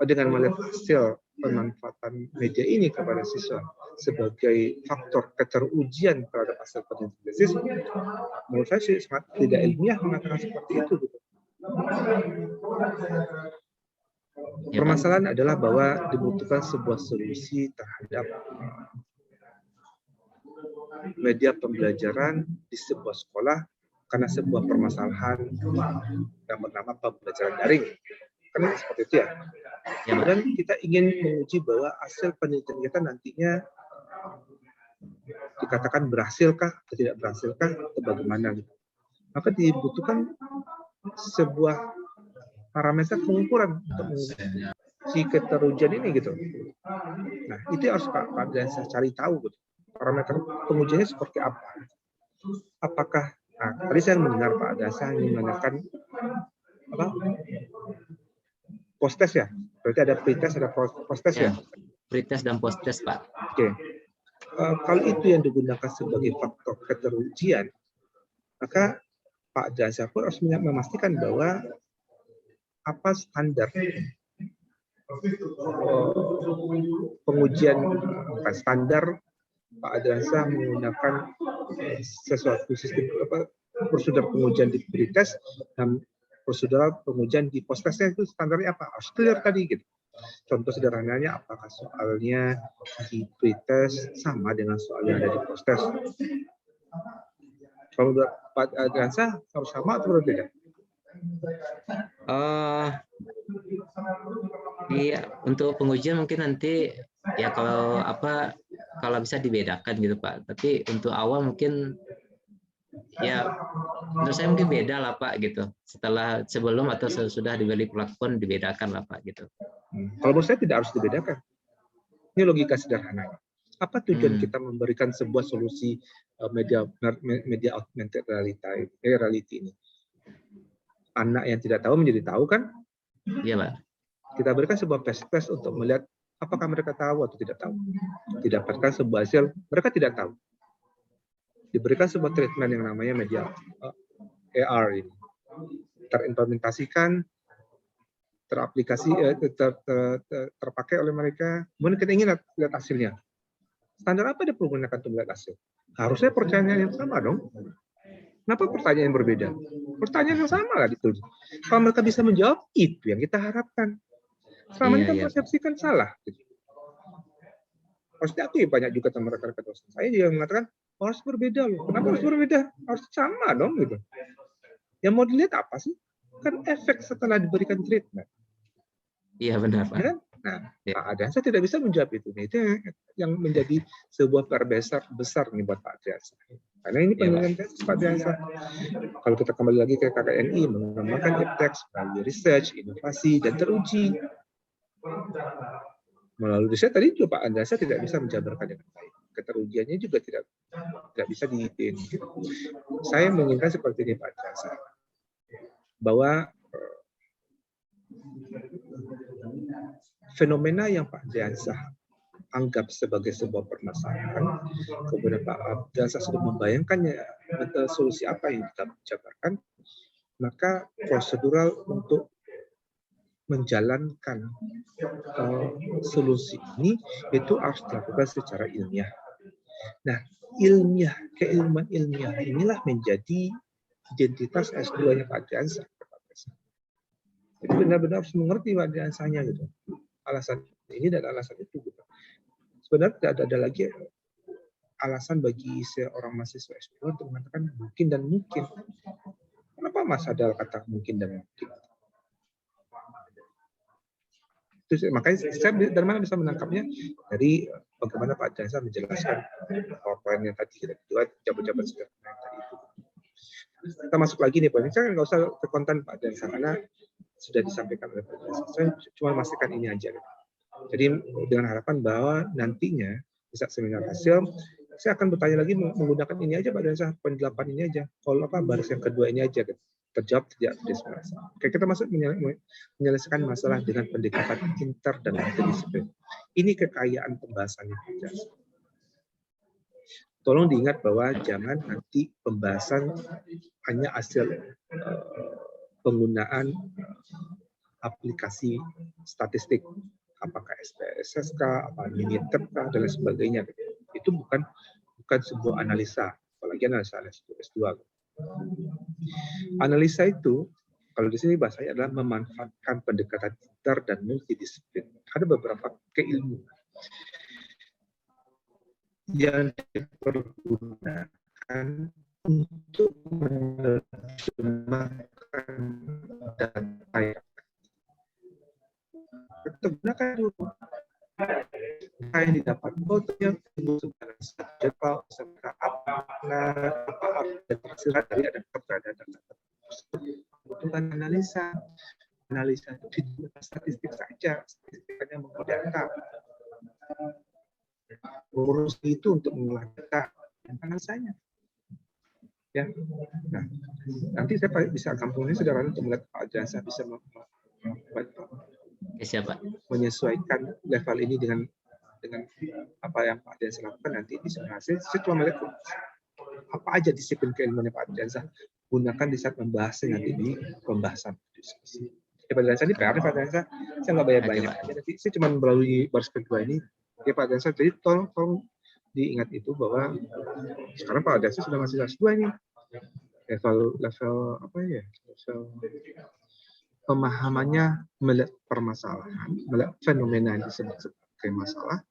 dengan melihat hasil pemanfaatan media ini kepada siswa sebagai faktor keterujian terhadap hasil penelitian tesis, menurut saya sih sangat tidak ilmiah mengatakan seperti itu. Permasalahan adalah bahwa dibutuhkan sebuah solusi terhadap media pembelajaran di sebuah sekolah karena sebuah permasalahan yang bernama pembelajaran daring. Karena seperti itu ya. Dan kita ingin menguji bahwa hasil penelitian kita nantinya dikatakan berhasilkah atau tidak berhasilkah atau bagaimana. Maka dibutuhkan sebuah parameter pengukuran untuk si keterujian ini gitu. Nah, itu harus Pak Adriansyah cari tahu gitu. Parameter pengujiannya seperti apa? Apakah tadi saya mendengar Pak Adriansyah menggunakan post-test ya? Berarti ada pre-test, ada post-test ya? Pre-test dan post-test Pak. Oke. Kalau itu yang digunakan sebagai faktor keterujian, maka Pak Adriansyah pun harus memastikan bahwa apa standar pengujian, bukan standar Pak Adriansyah menggunakan sesuatu sistem prosedur pengujian di pre-test dan prosedur pengujian di post-testnya itu standarnya apa? Harus clear tadi gitu. Contoh sederhananya, apakah soalnya di pre-test sama dengan soal yang ada di post-test? Kalau menurut Pak Adriansyah harus sama atau berbeda? Iya, untuk pengujian mungkin nanti ya kalau bisa dibedakan gitu Pak. Tapi untuk awal mungkin ya menurut saya mungkin beda lah Pak gitu. Sebelum atau sesudah diberi perlakuan dibedakan lah Pak gitu. Kalau menurut saya tidak harus dibedakan. Ini logika sederhana. Apa tujuan kita memberikan sebuah solusi media augmented reality ini? Anak yang tidak tahu menjadi tahu kan? Iya Pak. Kita berikan sebuah test untuk melihat apakah mereka tahu atau tidak tahu. Didapatkan sebuah hasil, mereka tidak tahu. Diberikan sebuah treatment yang namanya media AR ini. Terimplementasikan, teraplikasi, terpakai oleh mereka. Kemudian kita ingin lihat hasilnya. Standar apa dia pergunakan untuk melihat hasil? Harusnya percayaan yang sama dong. Kenapa pertanyaan yang berbeda? Pertanyaan yang sama lah ditulis. Kalau mereka bisa menjawab, itu yang kita harapkan. Selama ini kan persepsi kan salah. Gitu. Pasti aku banyak juga teman rekan-rekan dosen saya juga mengatakan harus berbeda loh. Kenapa harus berbeda? Harus sama dong gitu. Yang mau dilihat apa sih? Kan efek setelah diberikan treatment. Iya benar Pak. Ya? Nah, Pak Adriansa tidak bisa menjawab itu. Nah, itu yang menjadi sebuah PR besar nih buat Pak Adriansa. Karena ini penelitian tesis Pak Adriansa. Kalau kita kembali lagi ke KKNI, mengembangkan iptex melalui research, inovasi, dan teruji. Melalui riset tadi juga Pak Adriansa tidak bisa menjabarkan dengan baik. Keterujiannya juga tidak bisa diitin. Saya menginginkan seperti ini Pak Adriansa, bahwa fenomena yang Pak Adriansa anggap sebagai sebuah permasalahan, kemudian Pak Adriansa sudah membayangkannya solusi apa yang kita jabarkan, maka prosedural untuk menjalankan solusi ini itu harus dilakukan secara ilmiah. Nah, keilmuan ilmiah inilah menjadi identitas S2-nya Pak Adriansa. Jadi benar-benar harus mengerti Pak Adriansanya gitu. Alasan ini dan alasan itu gitu. Sebenarnya tidak ada lagi alasan bagi seorang mahasiswa S2 untuk mengatakan mungkin dan mungkin. Kenapa Mas ada kata mungkin dan mungkin? Makanya saya dari mana bisa menangkapnya? Dari bagaimana Pak Adriansa menjelaskan poin yang tadi kita buat jabat-jabat sederhana tadi itu. Kita masuk lagi nih Pak. Saya nggak usah ke konten Pak Adriansa karena sudah disampaikan oleh Pak Adriansa. Saya cuma memastikan ini aja. Jadi dengan harapan bahwa nantinya bisa seminar hasil, saya akan bertanya lagi menggunakan ini aja Pak Adriansa, poin 8 ini aja. Kalau apa baris yang kedua ini aja gitu. Terjawab tidak diskresi. Oke, kita masuk menyelesaikan masalah dengan pendekatan inter dan interdisiplin. Ini kekayaan pembahasannya. Tolong diingat bahwa jangan nanti pembahasan hanya hasil penggunaan aplikasi statistik, apakah SPSS, apa Minitab, dan lain sebagainya. Itu bukan sebuah analisa, apalagi analisa S2. Analisa itu, kalau di sini bahasanya adalah memanfaatkan pendekatan inter dan multidisiplin. Ada beberapa keilmuan yang dipergunakan untuk menerjemahkan data yang kita gunakan dulu. Yang didapat fotonya jadwal serta apa hasil dari ada keberadaan data butuhkan analisa itu tidak statistik saja, statistik hanya mengolah data. Urus itu untuk mengolah data dan analisanya. Ya, nah nanti saya bisa kampung ini sederhana untuk melihat Pak Adriansa bisa menyesuaikan level ini dengan apa yang Pak Adriansa lakukan nanti di simulasi. Saya cuma melihat apa aja disiplin keilmuannya Pak Adriansa gunakan di saat membahasnya nanti di pembahasan diskusi. Ya Pak Adriansa ini PR Pak Adriansa, saya nggak banyak-banyak aja. Nanti saya cuma melalui baris kedua ini. Ya Pak Adriansa, jadi tolong diingat itu bahwa sekarang Pak Adriansa sudah masih kelas 2 ini. Level apa ya? Level pemahamannya melihat permasalahan, melihat fenomena yang disebut sebagai masalah,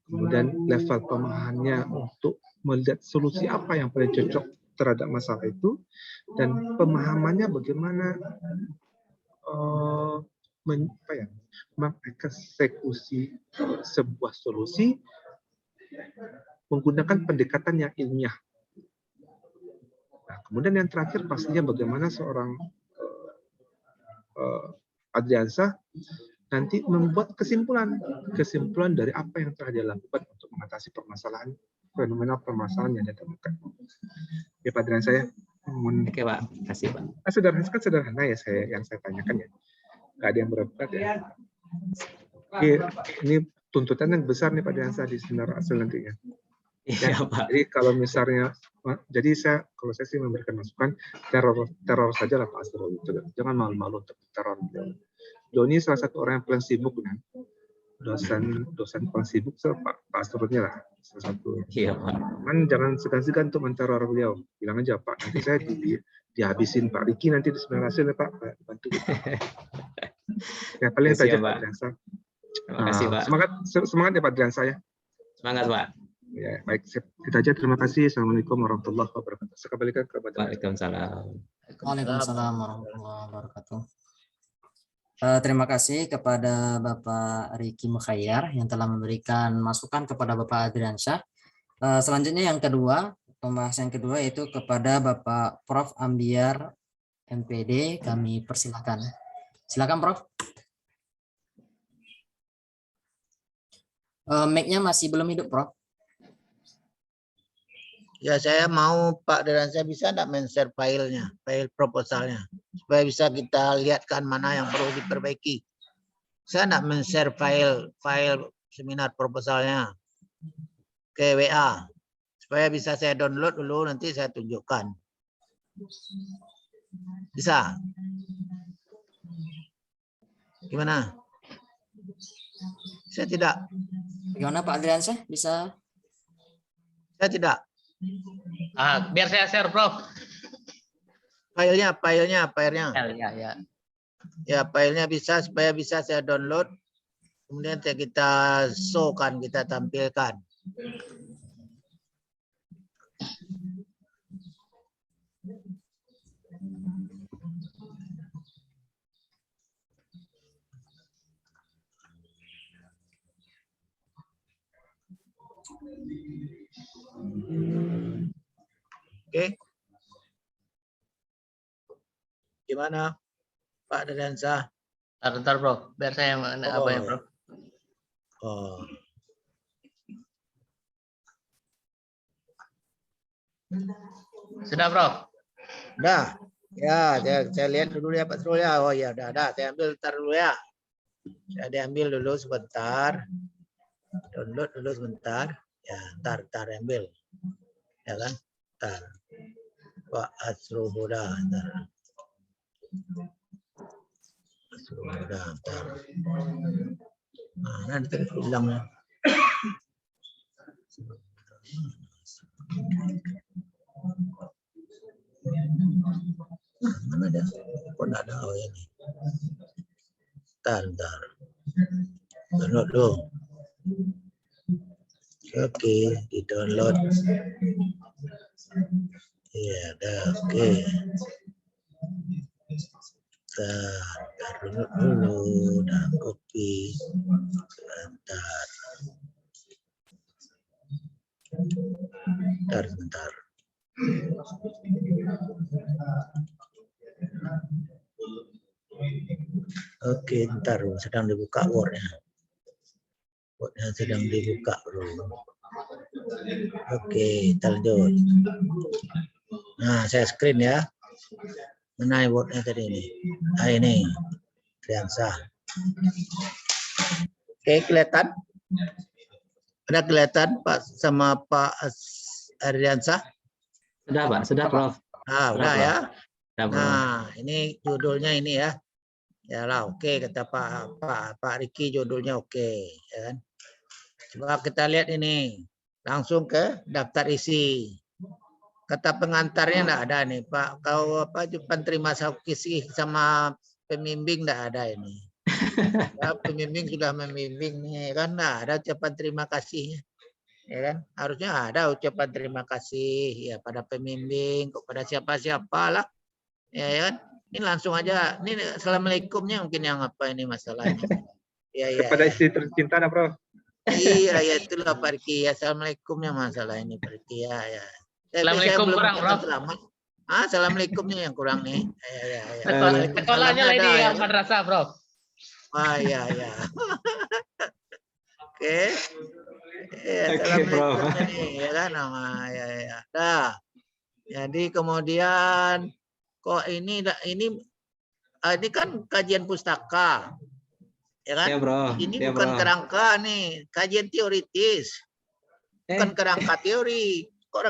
kemudian level pemahamannya untuk melihat solusi apa yang paling cocok terhadap masalah itu, dan pemahamannya bagaimana mengeksekusi sebuah solusi menggunakan pendekatan yang ilmiah. Nah, kemudian yang terakhir pastinya bagaimana seorang Adriansa nanti membuat kesimpulan dari apa yang telah dia lakukan untuk mengatasi fenomena permasalahan yang dia temukan. Ya Pak Adriansa ya. Oke Pak, kasih Pak. Sederhana ya yang saya tanyakan ya. Nggak ada yang berat ya. Oke, ini tuntutan yang besar nih Pak Adriansa di seminar hasil nantinya. Iya Pak. Jadi kalau misalnya, kalau saya sih memberikan masukan, teror saja lah Pak Asrul. Jangan malu-malu untuk teror. Doni salah satu orang yang paling sibuk kan. dosen paling sibuk Pak Asrulnya lah salah satu. Iya, Pak. Kan jangan segan-segan untuk menteror beliau. Bilang aja Pak, nanti saya dihabisin Pak Riki nanti di sembilan hasil ya Pak, bantu kita. Ya paling itu Makasih aja ya, Pak Pak. Driansa. Terima kasih, Pak. Semangat ya Pak Driansa ya. Semangat, Pak. Ya baik, kita aja terima kasih. Assalamualaikum warahmatullahi wabarakatuh. Saya kembalikan kepada Waalaikumsalam. Waalaikumsalam warahmatullahi wabarakatuh. Terima kasih kepada Bapak Riki Mukhayyar yang telah memberikan masukan kepada Bapak Adriansyah. Selanjutnya yang kedua, pembahasan yang kedua yaitu kepada Bapak Prof. Ambiar MPD, kami persilakan. Silakan Prof. Mic-nya masih belum hidup Prof. Ya, saya mau Pak Adriansyah bisa enggak men-share filenya, file proposalnya, supaya bisa kita lihatkan mana yang perlu diperbaiki. Saya enggak men-share file seminar proposalnya ke WA, supaya bisa saya download dulu, nanti saya tunjukkan. Bisa? Gimana? Saya tidak. Bagaimana Pak Adriansyah? Bisa? Saya tidak. Biar saya share, Prof. Filenya. Ya. Ya, filenya bisa supaya bisa saya download. Kemudian kita show-kan, kita tampilkan. Oke. Gimana Pak Adriansyah? Bentar, Prof. Biar saya apa ya, Prof? Oh. Sudah, Prof. Udah. Ya, saya lihat dulu ya Pak Srul ya. Oh ya, udah. Saya ambil ntar dulu ya. Saya diambil dulu sebentar. Download dulu sebentar. Ya, ntar ambil. Ya kan? Ntar. Pak Asrul Huda. Ntar. Asrul Huda. Ntar. Nah, nanti bilangnya. Mana ada? Kok nggak ada? Oh ini. Ntar. Download dulu. Oke, di download. Iya, udah oke. Ntar download dulu, udah copy. Sebentar. Oke, ntar sedang dibuka Word-nya. Word-nya sedang dibuka, bro. Oke, kita lanjut. Nah, saya screen ya. Mana Word-nya tadi ini? Nah, ini. Adriansyah. Oke, kelihatan? Ada kelihatan Pak sama Pak Adriansyah? Sudah, Pak. Sudah, Prof. Nah, udah ya. Sudah, Prof. Nah, ini judulnya ini ya. Ya lah, oke kata Pak Riki judulnya oke, ya kan? Coba kita lihat ini. Langsung ke daftar isi. Kata pengantarnya enggak ada nih, Pak. Kau penerima isi sama pembimbing enggak ada ini. Ya, pembimbing sudah membimbing nih kan, nah ada ucapan terima kasihnya. Ya kan? Harusnya ada ucapan terima kasih ya pada pembimbing, kepada siapa-siapalah. Ya kan? Ini langsung aja. Ini assalamualaikumnya mungkin yang apa ini masalahnya. Ya. Kepada istri tercinta, nah, Prof. Iya, ya itulah Pak Riki. Assalamualaikumnya masalah ini Pak Riki ya. Assalamualaikum kurang, Prof. Assalamualaikumnya yang kurang nih. Ya. Sekolahnya ini yang madrasah, Prof. Ya. Oke. Prof. Ya kan nama ya. Nah, jadi kemudian kok ini kan kajian pustaka. Ya kan? Ya, Bro. Ini Ya, bukan Bro. kerangka nih, kajian teoritis. Bukan kerangka teori. Kok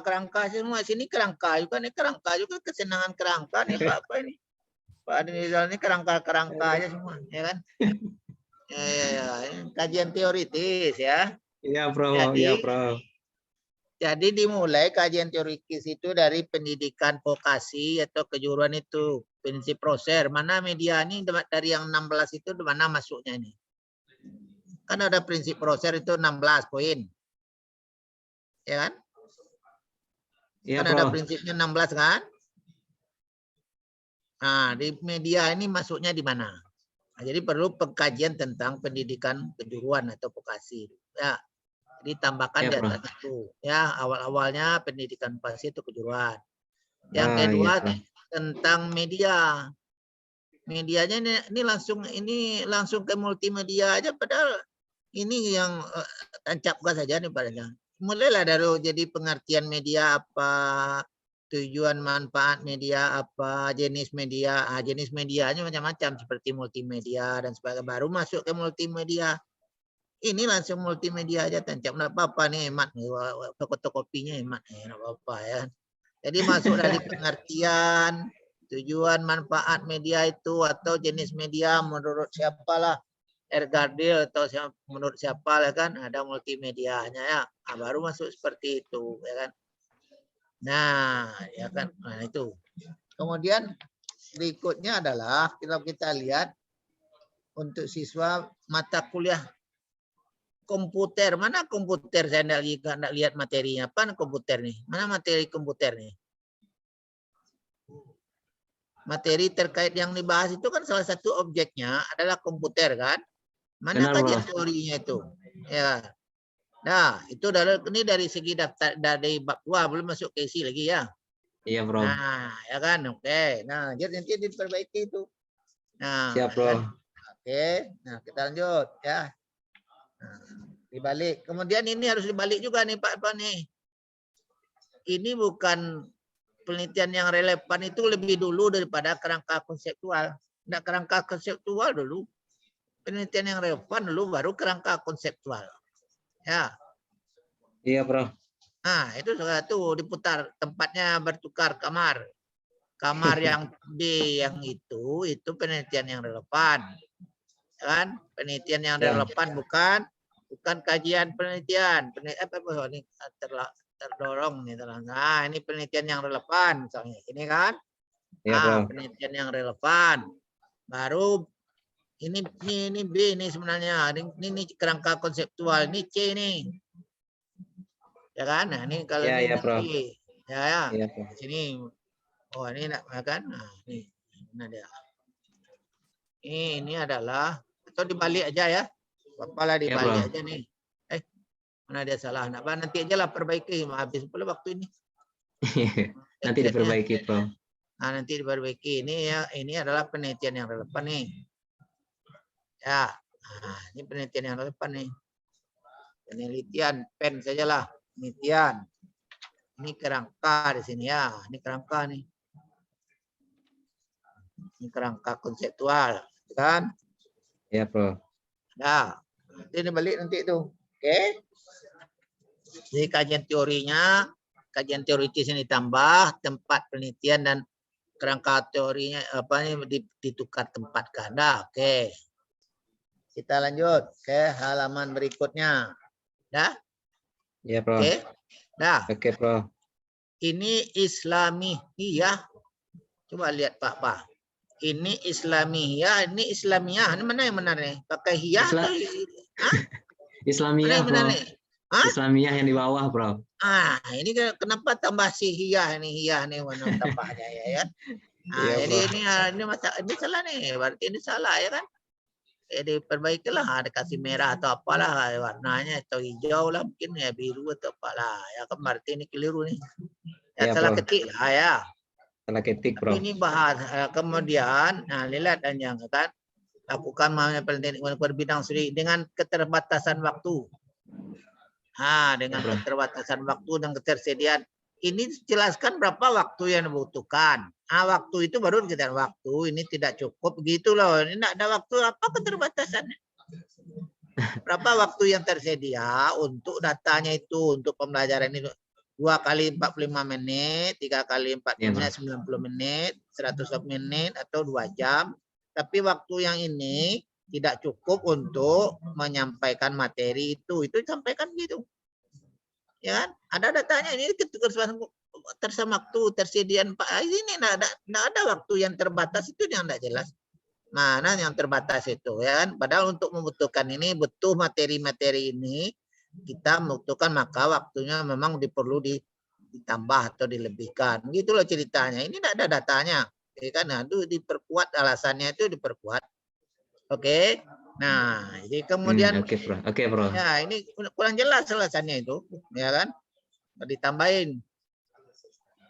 kerangka semua sini kerangka juga nih, kerangka juga kesenangan kerangka nih Pak apa ini. Pak Adriansyah ini kerangka aja semua, ya kan? Kajian teoritis ya. Iya, Bro. Jadi, Iya, Bro. Jadi dimulai kajian teoritis itu dari pendidikan vokasi atau kejuruan itu. Prinsip Proser. Mana media ini dari yang 16 itu di mana masuknya ini? Kan ada prinsip Proser itu 16 poin. Ya kan? Iya, Kan ada Bro. prinsipnya 16 kan? Nah, di media ini masuknya di mana? Nah, jadi perlu pengkajian tentang pendidikan kejuruan atau vokasi. Ya, ditambahkan Iya, di Bro. atas itu. Ya, awal-awalnya pendidikan vokasi itu kejuruan. Yang Ah, kedua iya, Bro. tentang media. Medianya ini langsung ke multimedia aja, padahal ini yang tancap gas saja nih padanya. Mulailah dari jadi pengertian media apa, tujuan manfaat media apa, jenis media. Jenis medianya macam-macam seperti multimedia dan sebagainya. Baru masuk ke multimedia. Ini langsung multimedia aja tancap. Nggak apa-apa nih, hemat nih. Fotokopinya hemat nih, nggak apa-apa ya. Jadi masuk dari pengertian, tujuan manfaat media itu atau jenis media menurut siapalah. Ergardil atau menurut siapa lah kan, ada multimedianya ya. Nah, baru masuk seperti itu ya kan. Nah, ya kan. Nah, itu. Kemudian berikutnya adalah kita lihat untuk siswa mata kuliah komputer. Mana komputer? Saya enggak lihat materinya. Apa komputer nih? Mana materi komputer nih? Materi terkait yang dibahas itu kan salah satu objeknya adalah komputer kan? Mana Benar, kajian Bro. teorinya itu? Ya. Nah, itu ini dari segi daftar dari bab 2 belum masuk ke isi lagi ya. Iya, Bro. Nah, ya kan? Oke. Nah, jadi nanti diperbaiki itu. Nah, Siap, Bro. kan? Oke. Nah, kita lanjut ya. Nah, dibalik. Kemudian ini harus dibalik juga nih Pak nih. Ini bukan penelitian yang relevan, itu lebih dulu daripada kerangka konseptual. Nggak kerangka konseptual dulu. Penelitian yang relevan dulu baru kerangka konseptual. Ya. Iya, Bro. Nah, itu satu diputar, tempatnya bertukar kamar. Kamar yang B yang itu penelitian yang relevan. Kan? Penelitian yang Ya. relevan bukan kajian penelitian. Ini terdorong nih. Nah, ini penelitian yang relevan misalnya. Ini kan? Iya, Bro. Penelitian yang relevan. Baru ini B ini sebenarnya. Ini kerangka konseptual. Ini C nih. Ya kan? Nah, ini kalau Ya, ini ya, Bro. C. Ya. Iya, Bro. Sini. Oh, ini nak kan? Nah, ini. Ini dia. Ini adalah atau dibalik aja ya. Apalah dibalik aja nih. Mana dia salah? Nanti aja lah perbaiki. Habis pula waktu ini. Nanti diperbaiki, Bro. Nah, nanti diperbaiki. Ini adalah penelitian yang relevan nih. Ya. Nah, ini penelitian yang relevan nih. Penelitian pen sajalah. Penelitian. Ini kerangka di sini ya. Ini kerangka nih. Ini kerangka konseptual, kan? Ya, Bro. Nah, ini balik nanti itu. Oke. Jadi kajian teorinya, kajian teoritis ini ditambah, tempat penelitian dan kerangka teorinya ditukar tempatkan. Nah, oke. Kita lanjut ke halaman berikutnya. Dah? Ya, Bro. Oke. Nah. Oke, Bro. Ini Islamiyah. Coba lihat Pak. Ini Islamiyah, ini Islamiyah. Ini mana yang benar nih? Pakai hiyah atau Islamiyah, Bro. Islamiyah yang di bawah, Bro. Ini kenapa tambah si hiyah nih warna tambahnya ya. Iya, jadi ini salah nih. Berarti ini salah ya kan? Jadi perbaikilah, ada kasih merah atau apalah warnanya, atau hijau lah mungkin ya, biru atau apalah. Ya kan berarti ini keliru nih. Ya, salah ketik lah ya. Salah ketik, Bro. Ini bahas kemudian, nah lihat dan yang kan lakukan penelitian berbidang studi dengan keterbatasan waktu. Dengan keterbatasan waktu dan ketersediaan. Ini jelaskan berapa waktu yang dibutuhkan. Waktu itu baru kita waktu ini tidak cukup begitu loh. Ini tidak ada waktu, apa keterbatasannya? Berapa waktu yang tersedia untuk datanya itu, untuk pembelajaran ini? 2 kali 45 menit, 3 kali 40 menit, 90 menit, 100 menit, atau 2 jam. Tapi waktu yang ini tidak cukup untuk menyampaikan materi itu sampaikan gitu. Ya kan? Ada datanya ini tersa waktu tersediaan Pak ini enggak ada waktu yang terbatas itu yang enggak jelas. Mana yang terbatas itu ya kan? Padahal untuk membutuhkan ini butuh materi-materi ini kita membutuhkan, maka waktunya memang perlu ditambah atau dilebihkan. Gitu loh ceritanya. Ini enggak ada datanya. Ya kan? Nah, itu diperkuat alasannya itu diperkuat. Oke. Nah, jadi kemudian Oke, Bro. ya ini kurang jelas alasannya itu, ya kan? Ditambahin.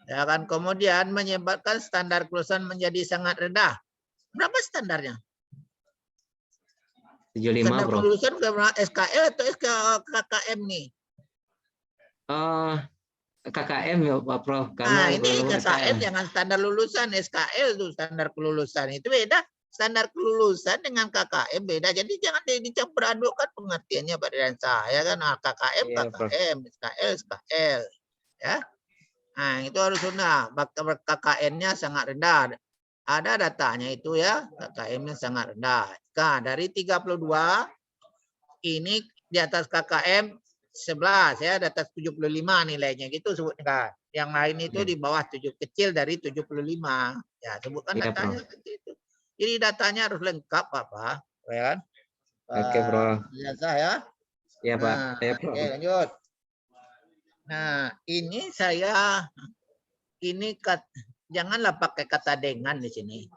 Ya kan, kemudian menyebabkan standar kelulusan menjadi sangat rendah. Berapa standarnya? 75, Standar Bro. kelulusan SKL atau KKM nih? KKM ya Pak Prof. Nah, Karena ini belum KKM SKL. jangan standar lulusan, SKL tuh standar kelulusan. Itu beda. Standar kelulusan dengan KKM beda. Jadi jangan dicampur adukkan pengertiannya Pak Riansa. Ya kan, nah, KKM, Iya, Prof. KKM, SKL, SKL. Ya. Nah, itu harus sudah. KKN-nya sangat rendah. Ada datanya itu ya, KKM-nya sangat rendah. Nah, dari 32 ini di atas KKM 11 ya, di atas 75 nilainya gitu sebutkan. Yang lain itu di bawah 7 kecil dari 75. Ya, sebutkan Iya, datanya Prof. seperti itu. Jadi datanya harus lengkap, Pak, ya kan? Oke, Prof. Biasa ya. Iya, Pak. Nah, Iya, Prof. oke, lanjut. Nah, ini janganlah pakai kata dengan di sini.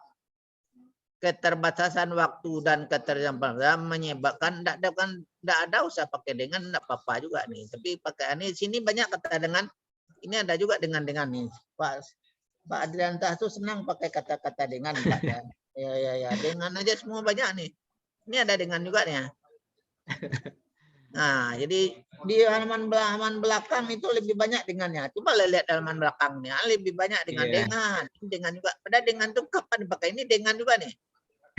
Keterbatasan waktu dan keterbatasan menyebabkan tidak ada usah pakai dengan, tidak apa-apa juga nih. Tapi pakai ini sini banyak kata dengan. Ini ada juga dengan nih. Pak Adrianta tuh senang pakai kata-kata dengan, Pak. Ya, dengan aja semua banyak nih. Ini ada dengan juga nih. Nah, jadi di halaman belakang itu lebih banyak dengannya. Coba lihat halaman belakangnya, lebih banyak dengan juga. Padahal dengan tuh kapan dipakai? Ini dengan juga nih.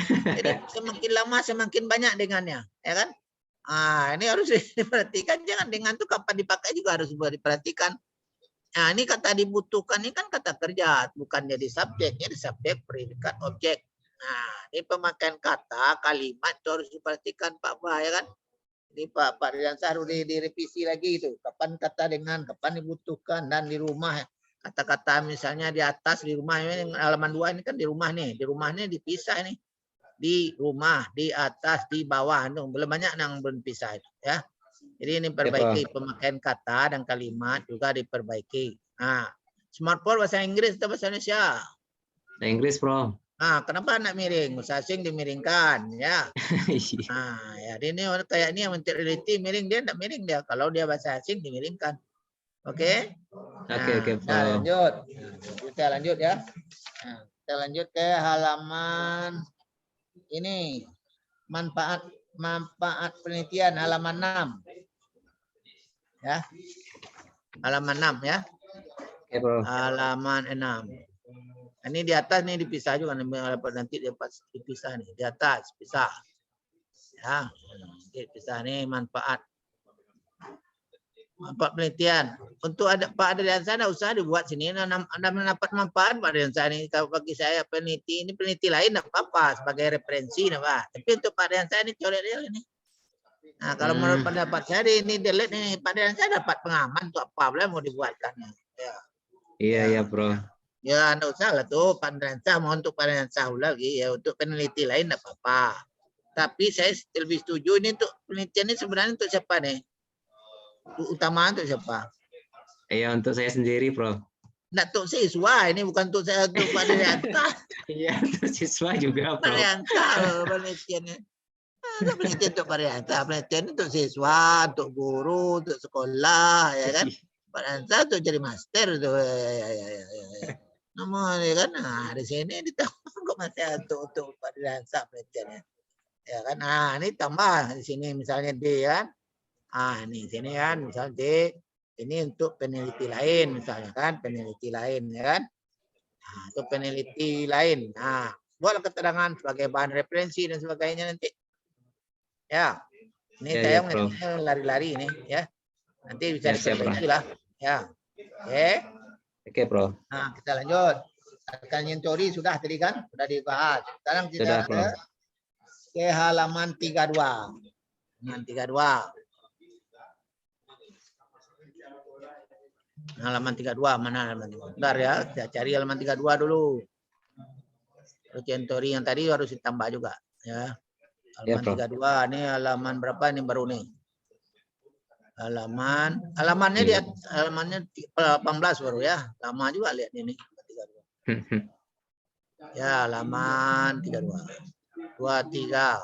Jadi semakin lama semakin banyak dengannya, ya kan? Ah, ini harus diperhatikan. Jangan dengan tuh kapan dipakai juga harus diperhatikan. Nah, ini kata dibutuhkan ini kan kata kerja, bukan jadi subjeknya, di subjek, predikat, objek. Nah, ini pemakaian kata, kalimat itu harus diperhatikan Pak Bah, ya kan? Ini Pak Riansa harus direvisi lagi itu. Kapan kata dengan, kapan dibutuhkan, dan di rumah. Kata-kata misalnya di atas, di rumah, ini halaman 2 ini kan di rumah nih. Di rumah ini dipisah ini. Di rumah, di atas, di bawah. Belum banyak yang belum dipisah itu. Ya. Jadi ini perbaiki pemakaian kata dan kalimat juga diperbaiki. Nah, smartphone bahasa Inggris atau bahasa Indonesia? Bahasa Inggris, Prof. Nah, kenapa anak miring? Bahasa asing dimiringkan, ya. Nah, ya ini kayak ini yang menteliti miring dia enggak miring dia. Kalau dia bahasa asing dimiringkan. Oke? Oke, Nah, lanjut. Kita lanjut ya. Nah, kita lanjut ke halaman ini. Manfaat penelitian halaman 6. Ya. Halaman 6 ya. Oke, Prof. Halaman 6. Ini di atas nih dipisah juga nanti dipisah nih di atas pisah. Ya, dipisah nih manfaat penelitian. Untuk ada Pak Adriansa enggak usah dibuat sini. Anda mendapat manfaat Pak Adriansa ini. Kalau bagi saya peneliti lain enggak apa-apa sebagai referensi Pak. Tapi untuk Pak Adriansa ini coret dia ini. Nah, kalau menurut pendapat saya ini delete nih Pak Adriansa dapat pengaman untuk apa boleh mau dibuatkannya. Ya. Iya, Bro. Ya, enggak usah lah tuh Pak Adriansa mau untuk Pak Adriansa lagi ya untuk peneliti lain enggak apa-apa. Tapi saya lebih setuju ini untuk penelitian ini sebenarnya untuk siapa nih? Utama untuk siapa? Iya, untuk saya sendiri, Prof. Enggak untuk siswa, ini bukan untuk saya untuk Pak Adriansa. Iya, untuk siswa juga, Prof. Pak Adriansa penelitiannya. Nah, penelitian untuk Pak Adriansa, penelitian untuk siswa, untuk guru, untuk sekolah, ya kan? Pak Adriansa untuk jadi master tuh. Ya. Namun ya kan, nah di sini ditambah kok masih untuk Pak Adriansa penelitiannya. Ya kan, nah ini tambah di sini misalnya D kan. Ah, ini sini kan, misalnya D, ini untuk peneliti lain, misalnya kan, peneliti lain, ya kan. Nah, itu peneliti lain. Nah, buatlah keterangan sebagai bahan referensi dan sebagainya nanti. Ya, ini saya lari-lari ini, ya. Nanti bisa diperbaiki lah, ya. Oke. Oke, Bro. Nah, kita lanjut. Akan teori sudah tadi kan, sudah dibahas. Sekarang kita ke halaman 32. Halaman 32. Halaman 32, mana halaman 32? Bentar ya, saya cari halaman 32 dulu. Recentori yang tadi harus ditambah juga. Ya. Halaman 32, ini halaman berapa ini baru nih? Halamannya Iya. lihat, halamannya 18 baru ya. Lama juga lihat ini. 32. Ya, halaman 32. 23.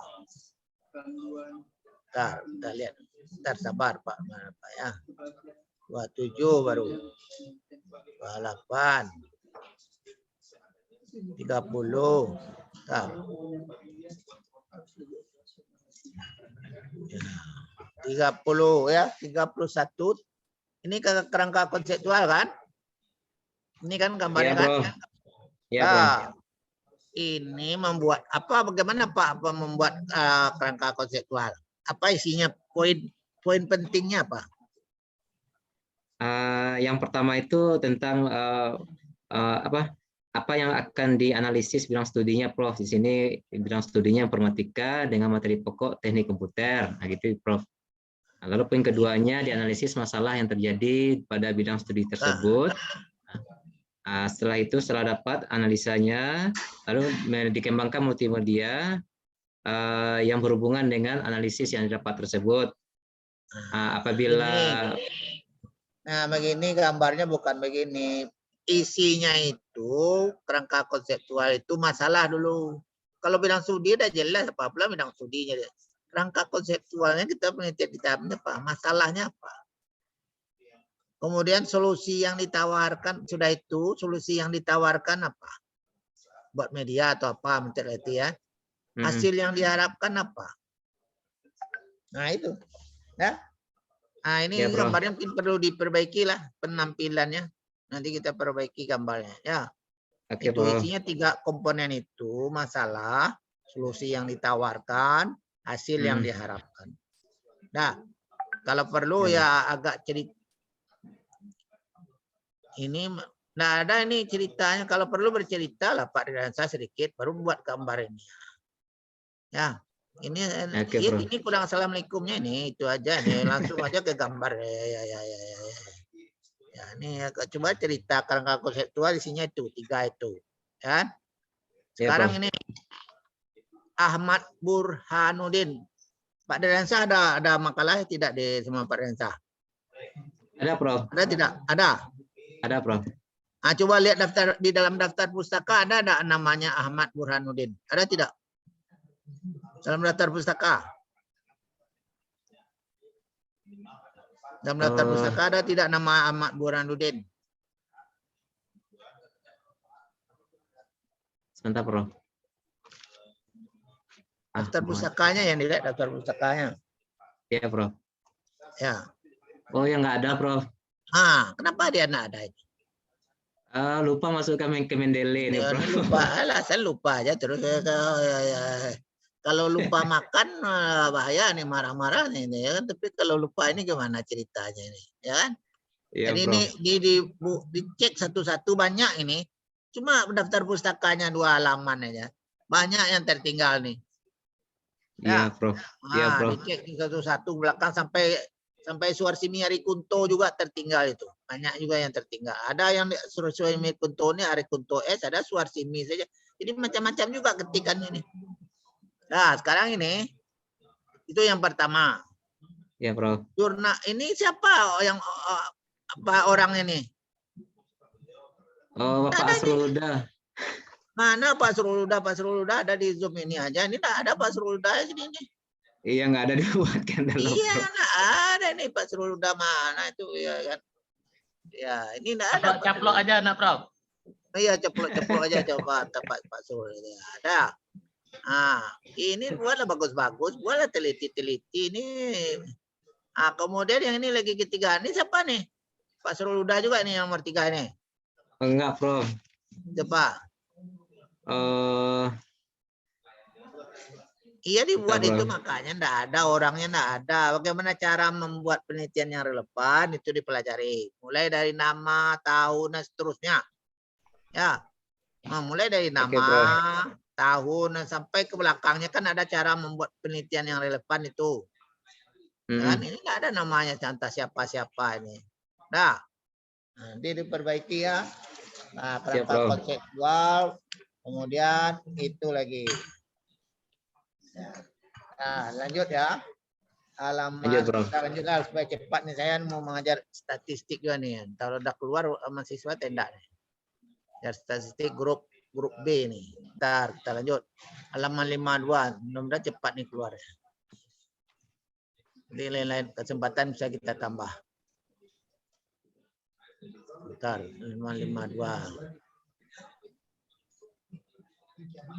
Bentar, kita lihat. Bentar, sabar Pak. Mana Pak ya? 27 baru. 28. 30. Bentar. Ya. 30 ya, 31. Ini kerangka konseptual kan? Ini kan gambarnya Iya, kan? Bro. Iya, Bro. Nah, ini membuat apa? Bagaimana Pak membuat kerangka konseptual? Apa isinya? Poin pentingnya apa? Yang pertama itu tentang apa yang akan dianalisis bidang studinya, Prof. Di sini bidang studinya informatika dengan materi pokok teknik komputer, nah gitu, Prof. Nah, lalu poin keduanya dianalisis masalah yang terjadi pada bidang studi tersebut. Setelah itu, setelah dapat analisanya, lalu dikembangkan multimedia yang berhubungan dengan analisis yang didapat tersebut. Apabila begini gambarnya bukan begini. Isinya itu kerangka konseptual itu masalah dulu. Kalau bidang studi udah jelas apa-apa bidang studinya. Kerangka konseptualnya kita penelitian kita apa? Masalahnya apa? Kemudian solusi yang ditawarkan sudah itu, solusi yang ditawarkan apa? Buat media atau apa meneliti ya. Hasil yang diharapkan apa? Nah itu. Ya. Nah ini Ya, Bro. gambarnya mungkin perlu diperbaiki lah penampilannya. Nanti kita perbaiki gambarnya ya. Oke, Itu Bro. isinya 3 komponen itu, masalah, solusi yang ditawarkan, hasil yang diharapkan. Nah, kalau perlu ya agak cerita. Ini nah ada ini ceritanya, kalau perlu bercerita lah Pak Ridansa sedikit baru buat gambar ini. Ya. Ini Oke, ya, Bro. ini kurang assalamualaikumnya ini itu aja nih langsung aja ke gambar ya. Ya ini coba cerita kerangka konseptual isinya itu 3 itu ya. Sekarang ini Ahmad Burhanuddin. Pak Ridansa ada makalah tidak di semua Pak Ridansa? Ada, Prof. Ada tidak? Ada. Ada, Prof. Coba lihat daftar di dalam daftar pustaka ada namanya Ahmad Burhanuddin? Ada tidak? Dalam daftar pustaka. Dalam daftar pustaka ada tidak nama Ahmad Burhanuddin? Sebentar, Prof. Daftar pustakanya yang dilihat daftar pustakanya. Iya, Prof. Ya. Oh, yang nggak ada, Prof. Kenapa dia nggak ada itu? Lupa masukkan ke Mendeley ini, Ya, Prof. lupa, saya lupa aja terus. Kalau lupa makan bahaya nih marah-marah nih ya kan. Tapi kalau lupa ini gimana ceritanya ini, ya kan? Iya, Jadi Prof. ini dicek satu-satu banyak ini. Cuma daftar pustakanya 2 halaman aja. Banyak yang tertinggal nih. Iya, Prof. Iya, Prof. Dicek satu-satu belakang sampai Suarsimi Arikunto juga tertinggal itu. Banyak juga yang tertinggal. Ada yang Suarsimi Kunto ini Arikunto S, ada Suarsimi saja. Jadi macam-macam juga ketikannya ini. Nah, sekarang ini itu yang pertama. Iya, Prof. Jurnal ini siapa yang orang ini? Oh, Bapak Asrulhuda. Mana Pak Asrulhuda? Pak Asrulhuda ada di Zoom ini aja. Ini tidak ada Pak Asrulhuda ini. Iya, nggak ada dibuatkan dalam. Iya, nggak ada nih Pak Asrulhuda mana itu ya kan? Ya, ini nggak ada. Caplok aja, nak Prof. Iya, ceplok aja coba Pak Asrulhuda. Ada. Ini buatlah bagus-bagus, buatlah teliti-teliti ini. Kemudian yang ini lagi ketiga, ini siapa nih? Pak Asrulhuda juga nih yang nomor 3 ini. Enggak, Prof. Coba. Iya dibuat itu makanya enggak ada orangnya, enggak ada. Bagaimana cara membuat penelitian yang relevan itu dipelajari. Mulai dari nama, tahun dan seterusnya. Ya. Mulai dari nama, tahun dan sampai ke belakangnya kan ada cara membuat penelitian yang relevan itu. Kan ini nggak ada namanya contoh siapa-siapa ini. Nah, nanti diperbaiki ya. Nah, kerangka konseptual, kemudian itu lagi. Nah, lanjut ya. Halaman kita lanjutlah supaya cepat nih, saya mau mengajar statistik juga nih. Kalau udah keluar mahasiswa tendak nih. Ya, statistik grup B nih. Ntar kita lanjut. Halaman 52. Mudah-mudahan cepat nih keluar. Di lain-lain kesempatan bisa kita tambah. Bentar, 52.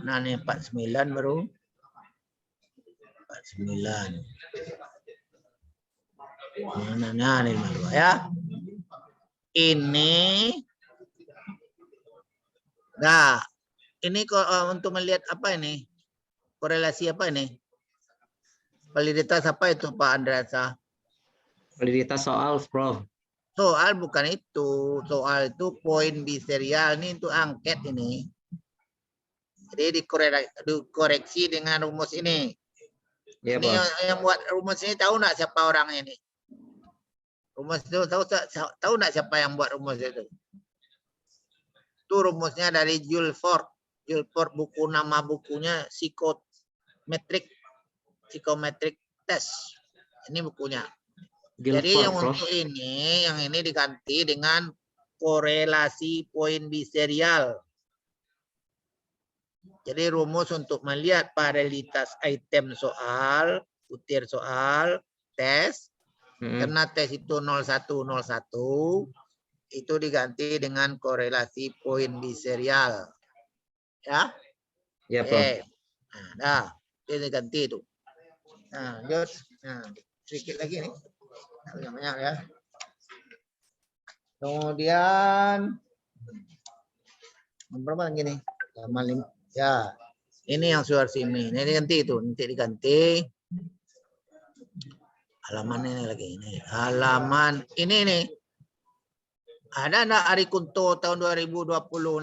Nah, ini 49 baru. 49. Nah, ini 52 ya. Ini. Nah, ini untuk melihat apa ini? Korelasi apa ini? Validitas apa itu Pak Andreasa? Validitas soal, Prof. Soal bukan itu. Soal itu poin biserial ini untuk angket ini. Jadi dikoreksi dengan rumus ini. Ya, Ini Prof. yang buat rumus ini tahu nggak siapa orangnya ini? Rumus itu tahu nggak siapa yang buat rumus itu? Itu rumusnya dari Jules Ford. Jules Ford buku nama bukunya Psychometric Test. Ini bukunya. Jadi yang untuk ini, yang ini diganti dengan korelasi poin biserial. Jadi rumus untuk melihat paralelitas item soal, butir soal, tes, karena tes itu 0101, itu diganti dengan korelasi poin biserial. Ya? Ya, Prof. Nah, ini diganti itu. Nah, lanjut. Nah, sedikit lagi nih. Banyak ya. Kemudian berapa lagi nih? Ya, ini yang suar simi. Ini diganti itu, nanti diganti. Halaman ini lagi ini. Halaman ini nih. Ada enggak Ari Kunto tahun 2020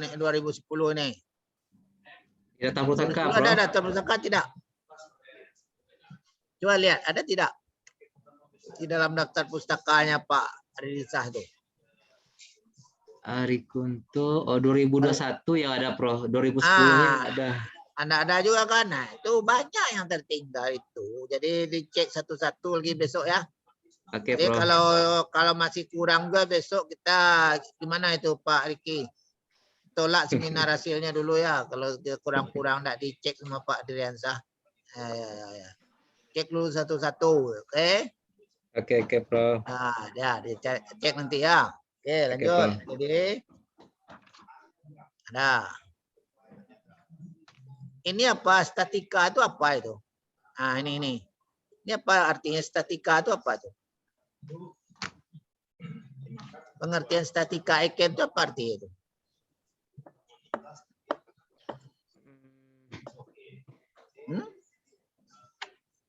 nih, 2010 ini? Data pusaka, Prof. Ada data pusaka tidak? Coba lihat, ada tidak? Di dalam daftar pustakanya Pak Rizah itu. Ari Kunto, 2021 yang ada, Prof. 2010-nya ada. Ada juga kan? Nah, itu banyak yang tertinggal itu. Jadi dicek satu-satu lagi besok ya. Oke, Jadi Prof. kalau masih kurang juga besok kita gimana itu Pak Riki? Tolak seminar hasilnya dulu ya. Kalau dia kurang-kurang enggak dicek sama Pak Driansah. Ya. Cek dulu satu-satu, oke? Oke, Prof. Nah, ya, dicek nanti ya. Oke, lanjut. Jadi ada. Ini apa? Statika itu apa itu? Nah, ini. Ini apa artinya statika itu apa itu? Pengertian statika Eiken itu apa artinya itu?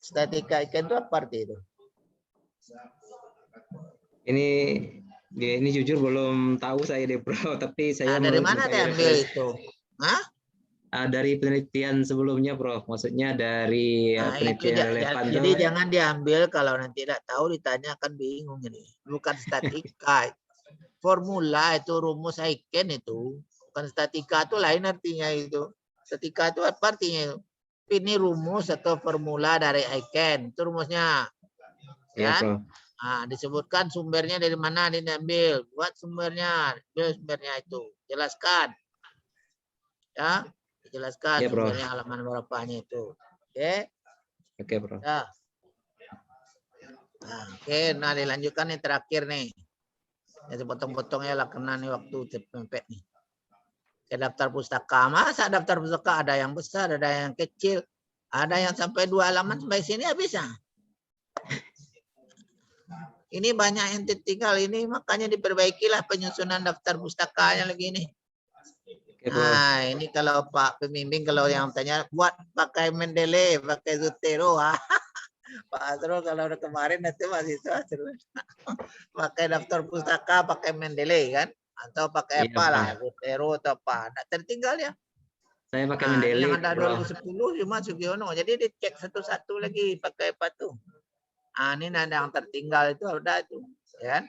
Statika Eiken itu apa arti itu? Ini jujur belum tahu saya deh, Bro, tapi saya dari mana diambil itu? Hah? Dari penelitian sebelumnya, Prof. Maksudnya dari penelitian relevan. Jadi jangan diambil kalau nanti tidak tahu ditanya akan bingung ini. Bukan statika. Formula itu rumus Eiken itu. Bukan statika itu lain artinya itu. Statika itu apa artinya itu? Ini rumus atau formula dari Eiken. Itu rumusnya. Ya, Prof. Nah, disebutkan sumbernya dari mana diambil. Buat sumbernya. Sumbernya itu. Jelaskan. Ya. Dijelaskan ya, sumbernya halaman berapanya itu. Oke. Oke, Bro. Ya. Nah, oke, nah dilanjutkan nih terakhir nih. Jadi potong-potongnya lah kena nih waktu tempet nih. Ke daftar pustaka. Masa daftar pustaka ada yang besar, ada yang kecil, ada yang sampai 2 halaman sampai sini ya bisa. Ini banyak yang tertinggal ini, makanya diperbaikilah penyusunan daftar pustakanya lagi nih. Nah, ini kalau Pak Pembimbing kalau yang tanya buat pakai Mendeley, pakai Zotero. Pak Asrul kalau udah kemarin nanti mahasiswa pakai daftar pustaka pakai Mendeley kan, atau pakai apa lah, Zotero atau apa. Nggak tertinggal ya. Saya pakai Nah, ini Mendeley, yang ada Prof. 2010 cuma Sugiono. Jadi dicek satu-satu lagi pakai apa tuh. Ah, ini ada yang tertinggal itu udah itu, ya kan?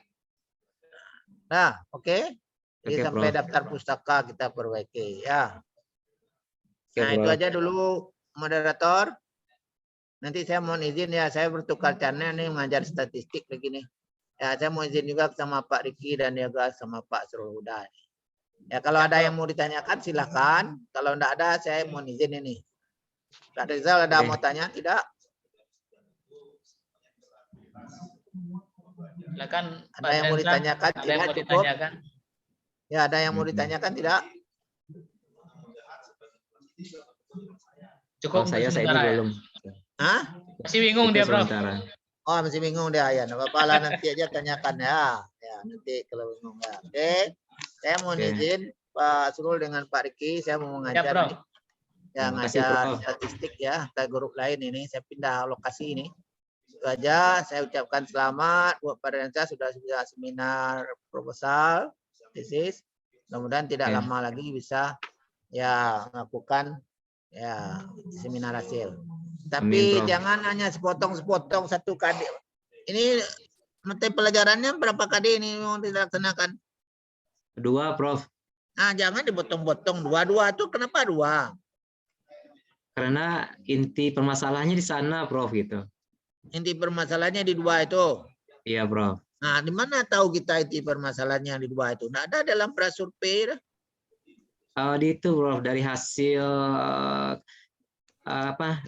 Nah, oke. Jadi Oke, sampai Prof. daftar pustaka kita perbaiki, ya. Oke, Nah, itu Prof. aja dulu moderator. Nanti saya mohon izin ya, saya bertukar channel nih mengajar statistik begini. Ya, saya mau izin juga sama Pak Riki dan juga sama Pak Asrul Huda. Ya, kalau ada yang mau ditanyakan silahkan. Kalau enggak ada, saya mohon izin ini. Kak Rizal ada Oke. mau tanya? Tidak? Silakan Ada Pak yang mau Adriansyah. ditanyakan? Ada yang Tidak, mau cukup. ditanyakan? Ya, ada yang mau ditanyakan? Tidak? Cukup Oh, untuk saya ini sementara ya? belum. Hah? Masih bingung Itu dia, Prof. sementara. Oh, masih bingung dia ya. Nggak apa-apa lah, nanti aja tanyakan ya. Ya, nanti kalau bingung ya. Oke. Saya mohon Oke. izin Pak Asrul dengan Pak Riki, saya mau Ya, mengajar Prof. ini. Ya, Terima kasih, ngajar Prof. statistik ya ke grup lain ini. Saya pindah lokasi ini. Itu aja. Saya ucapkan selamat buat Pak Rensa sudah seminar proposal tesis. Mudah-mudahan tidak Oke. lama lagi bisa ya melakukan ya seminar hasil. Tapi Amin, Prof. jangan hanya sepotong-sepotong satu KD. Ini materi pelajarannya berapa KD ini mau dilaksanakan? 2, Prof. Nah, jangan dipotong-potong. Dua-dua itu kenapa dua? Karena inti permasalahannya di sana, Prof, gitu. Inti permasalahannya di dua itu. Iya, Prof. Nah, di mana tahu kita inti permasalahannya di dua itu? Nggak ada dalam prasurvei. Di itu, Prof, dari hasil apa?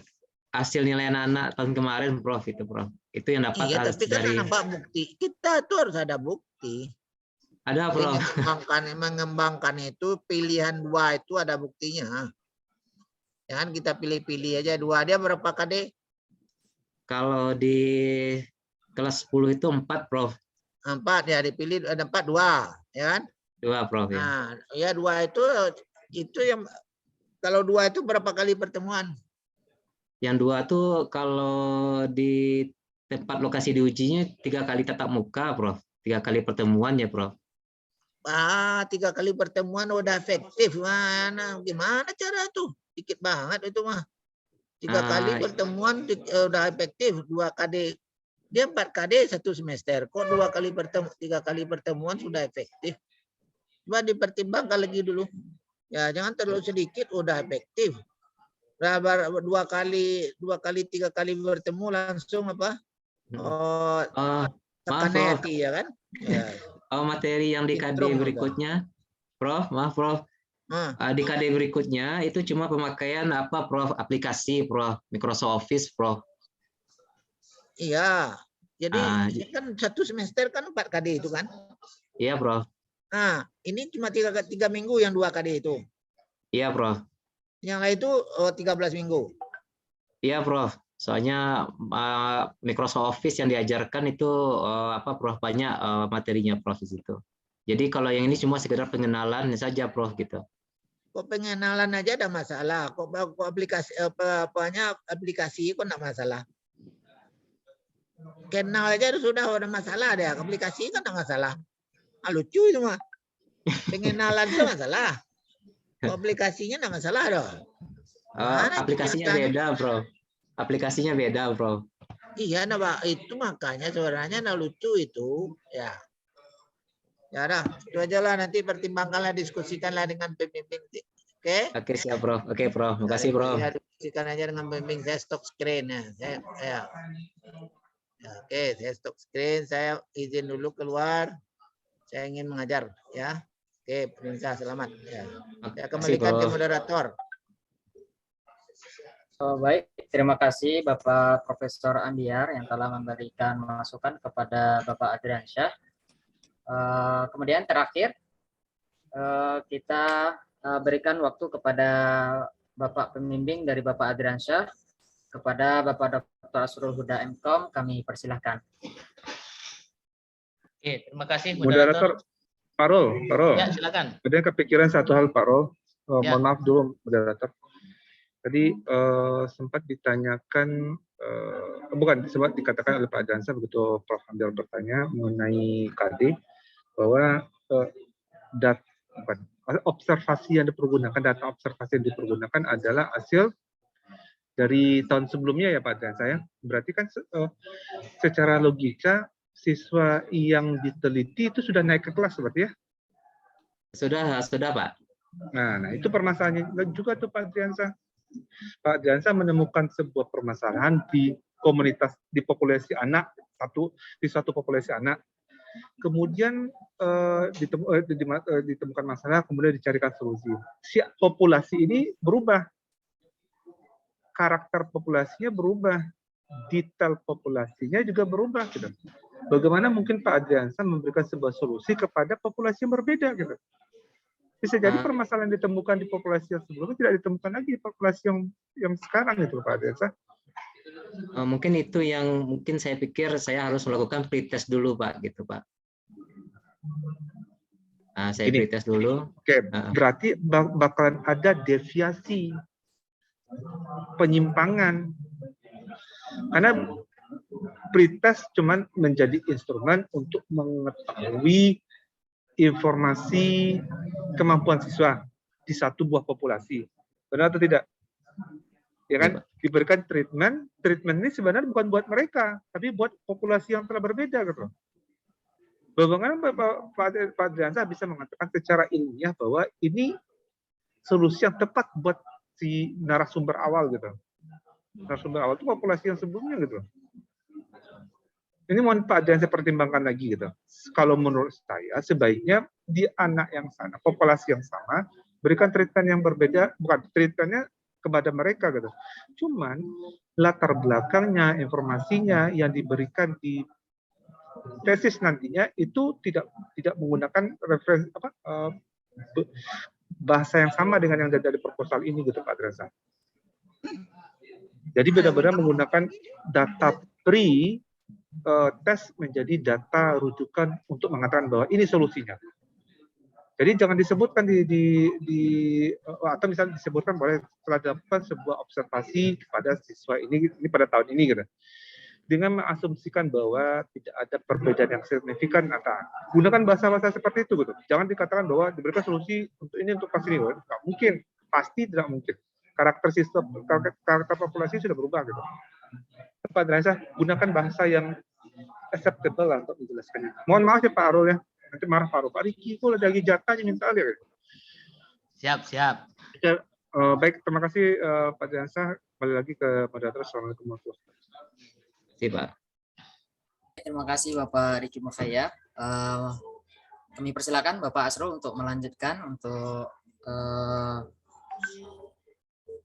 Hasil nilai anak tahun kemarin, Prof, itu, Prof. Itu yang dapat Iya, tapi kan dari nampak bukti. Kita tuh harus ada bukti. ada, Jadi Prof. mengembangkan itu pilihan dua itu ada buktinya. Jangan kita pilih-pilih aja dua. Dia berapa KD? Kalau di kelas 10 itu 4, Prof. 4 ya, dipilih ada 4, 2, ya kan? 2, Prof, ya. Nah, ya 2 itu yang kalau 2 itu berapa kali pertemuan? Yang 2 tuh kalau di tempat lokasi diujinya 3 kali tatap muka, Prof. 3 kali pertemuan ya, Prof. 3 kali pertemuan udah efektif. Mana? Gimana cara tuh? Dikit banget itu mah. 3 kali pertemuan udah efektif. 2 KD. Dia 4 KD 1 semester. Kok 2 kali pertemuan, 3 kali pertemuan sudah efektif? Coba dipertimbangkan lagi dulu. Ya, jangan terlalu sedikit udah efektif. 2 kali 3 kali bertemu langsung apa? Maaf, Prof. Hati, ya kan? Ya. Materi yang di KD berikutnya, Prof, maaf, Prof. Di KD berikutnya itu cuma pemakaian apa, Prof? Aplikasi, Prof. Microsoft Office, Prof. Iya. Jadi kan 1 semester kan 4 KD itu kan? Iya, Prof. Nah, ini cuma 3 minggu yang 2 KD itu. Iya, Prof. Yang lain itu 13 minggu. Iya, Prof. Soalnya Microsoft Office yang diajarkan itu apa, Prof, banyak materinya, Prof, di situ. Jadi kalau yang ini cuma sekedar pengenalan saja, Prof, gitu. Kok pengenalan aja ada masalah. Kok aplikasi aplikasi kok enggak masalah. Kenal aja sudah ada masalah deh. Aplikasi kan enggak masalah. Lucu itu mah. Pengenalan itu masalah. Aplikasinya enggak masalah dong. Aplikasinya beda, Bro. Aplikasinya beda, Bro. Iya, nah, itu makanya sebenarnya lucu itu, ya. Ya dah, itu aja lah, nanti pertimbangkanlah, diskusikanlah dengan pembimbing. Oke? Oke, siap, Bro. Oke, Bro. Makasih, Bro. Ya, diskusikan aja dengan pembimbing. Saya stop screen ya. Ya, oke, saya stop screen. Saya izin dulu keluar. Saya ingin mengajar, ya. Oke, Pemirsa, selamat. Ya. Saya kembalikan ke moderator. Baik, terima kasih Bapak Profesor Andiar yang telah memberikan masukan kepada Bapak Adriansyah. Kemudian terakhir kita berikan waktu kepada Bapak pembimbing dari Bapak Adriansyah, kepada Bapak Dr. Asrul Huda MKOM, kami persilahkan. Oke, terima kasih moderator. Pak Rol. Ya, silakan. Kemudian kepikiran satu hal, Pak Rol. Ya. Mohon maaf dulu, moderator. Tadi sempat ditanyakan, sempat dikatakan oleh Pak Adriansyah begitu Prof. Andiar bertanya mengenai KD, bahwa observasi yang dipergunakan, data observasi yang dipergunakan adalah hasil dari tahun sebelumnya ya Pak dan saya. Berarti kan secara logika siswa yang diteliti itu sudah naik ke kelas berarti ya? Sudah Pak. Nah itu permasalahannya juga tuh Pak Adriansa. Pak Adriansa menemukan sebuah permasalahan di komunitas, di populasi anak, di satu populasi anak. Kemudian ditemukan masalah, kemudian dicarikan solusi. Si populasi ini berubah, karakter populasinya berubah, detail populasinya juga berubah. Gitu. Bagaimana mungkin Pak Adriansa memberikan sebuah solusi kepada populasi yang berbeda? Gitu. Bisa jadi permasalahan ditemukan di populasi yang sebelumnya tidak ditemukan lagi di populasi yang sekarang itu Pak Adriansa. Mungkin itu yang mungkin saya pikir saya harus melakukan pretest dulu Pak, gitu Pak. Nah, saya pretest dulu. Oke, berarti bakalan ada deviasi, penyimpangan. Karena pretest cuman menjadi instrumen untuk mengetahui informasi kemampuan siswa di satu buah populasi. Benar atau tidak? Ya kan, diberikan treatment ini sebenarnya bukan buat mereka, tapi buat populasi yang telah berbeda gitu. Bagaimana Pak Adriansa bisa mengatakan secara ilmiah bahwa ini solusi yang tepat buat si narasumber awal gitu. Narasumber awal itu populasi yang sebelumnya gitu. Ini mohon Pak Adriansa pertimbangkan lagi gitu. Kalau menurut saya sebaiknya di anak yang sama, populasi yang sama, berikan treatment yang berbeda, bukan treatmentnya kepada mereka gitu. Cuman latar belakangnya, informasinya yang diberikan di tesis nantinya itu tidak menggunakan referensi bahasa yang sama dengan yang dari proposal ini gitu Pak Adriansa. Jadi benar-benar menggunakan data tes menjadi data rujukan untuk mengatakan bahwa ini solusinya. Jadi jangan disebutkan atau misalnya disebutkan boleh telah dilakukan sebuah observasi kepada siswa ini pada tahun ini gitu. Dengan mengasumsikan bahwa tidak ada perbedaan yang signifikan gunakan bahasa-bahasa seperti itu gitu. Jangan dikatakan bahwa diberikan solusi untuk ini untuk pas ini. Nggak mungkin, pasti tidak mungkin. Karakter populasi sudah berubah gitu. Pak Adriansa, gunakan bahasa yang acceptable lah untuk menjelaskannya. Mohon maaf ya Pak Arul ya. Nanti marah Pak Arul. Pak Riki itu lagi jatahnya minta alih. Siap. Ya, baik, terima kasih Pak Adriansa. Kembali lagi ke moderator. Assalamualaikum warahmatullahi wabarakatuh. Terima kasih Pak. Terima kasih Bapak Riki Mufaya. Kami persilakan Bapak Asrul untuk melanjutkan untuk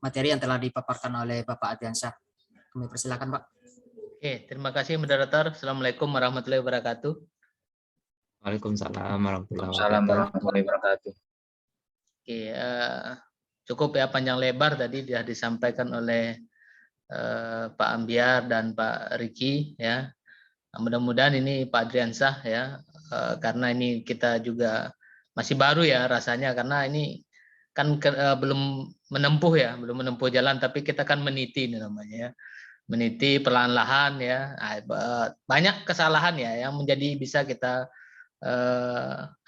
materi yang telah dipaparkan oleh Bapak Adriansa. Kami persilakan Pak. Oke, terima kasih moderator. Assalamualaikum warahmatullahi wabarakatuh. Waalaikumsalam warahmatullahi wabarakatuh. Oke, cukup ya panjang lebar tadi sudah disampaikan oleh Pak Ambiar dan Pak Riki ya. Mudah-mudahan ini Pak Adriansa ya, karena ini kita juga masih baru ya rasanya, karena ini kan belum menempuh jalan, tapi kita kan meniti ini namanya ya. Meniti perlahan-lahan ya, banyak kesalahan ya yang menjadi bisa kita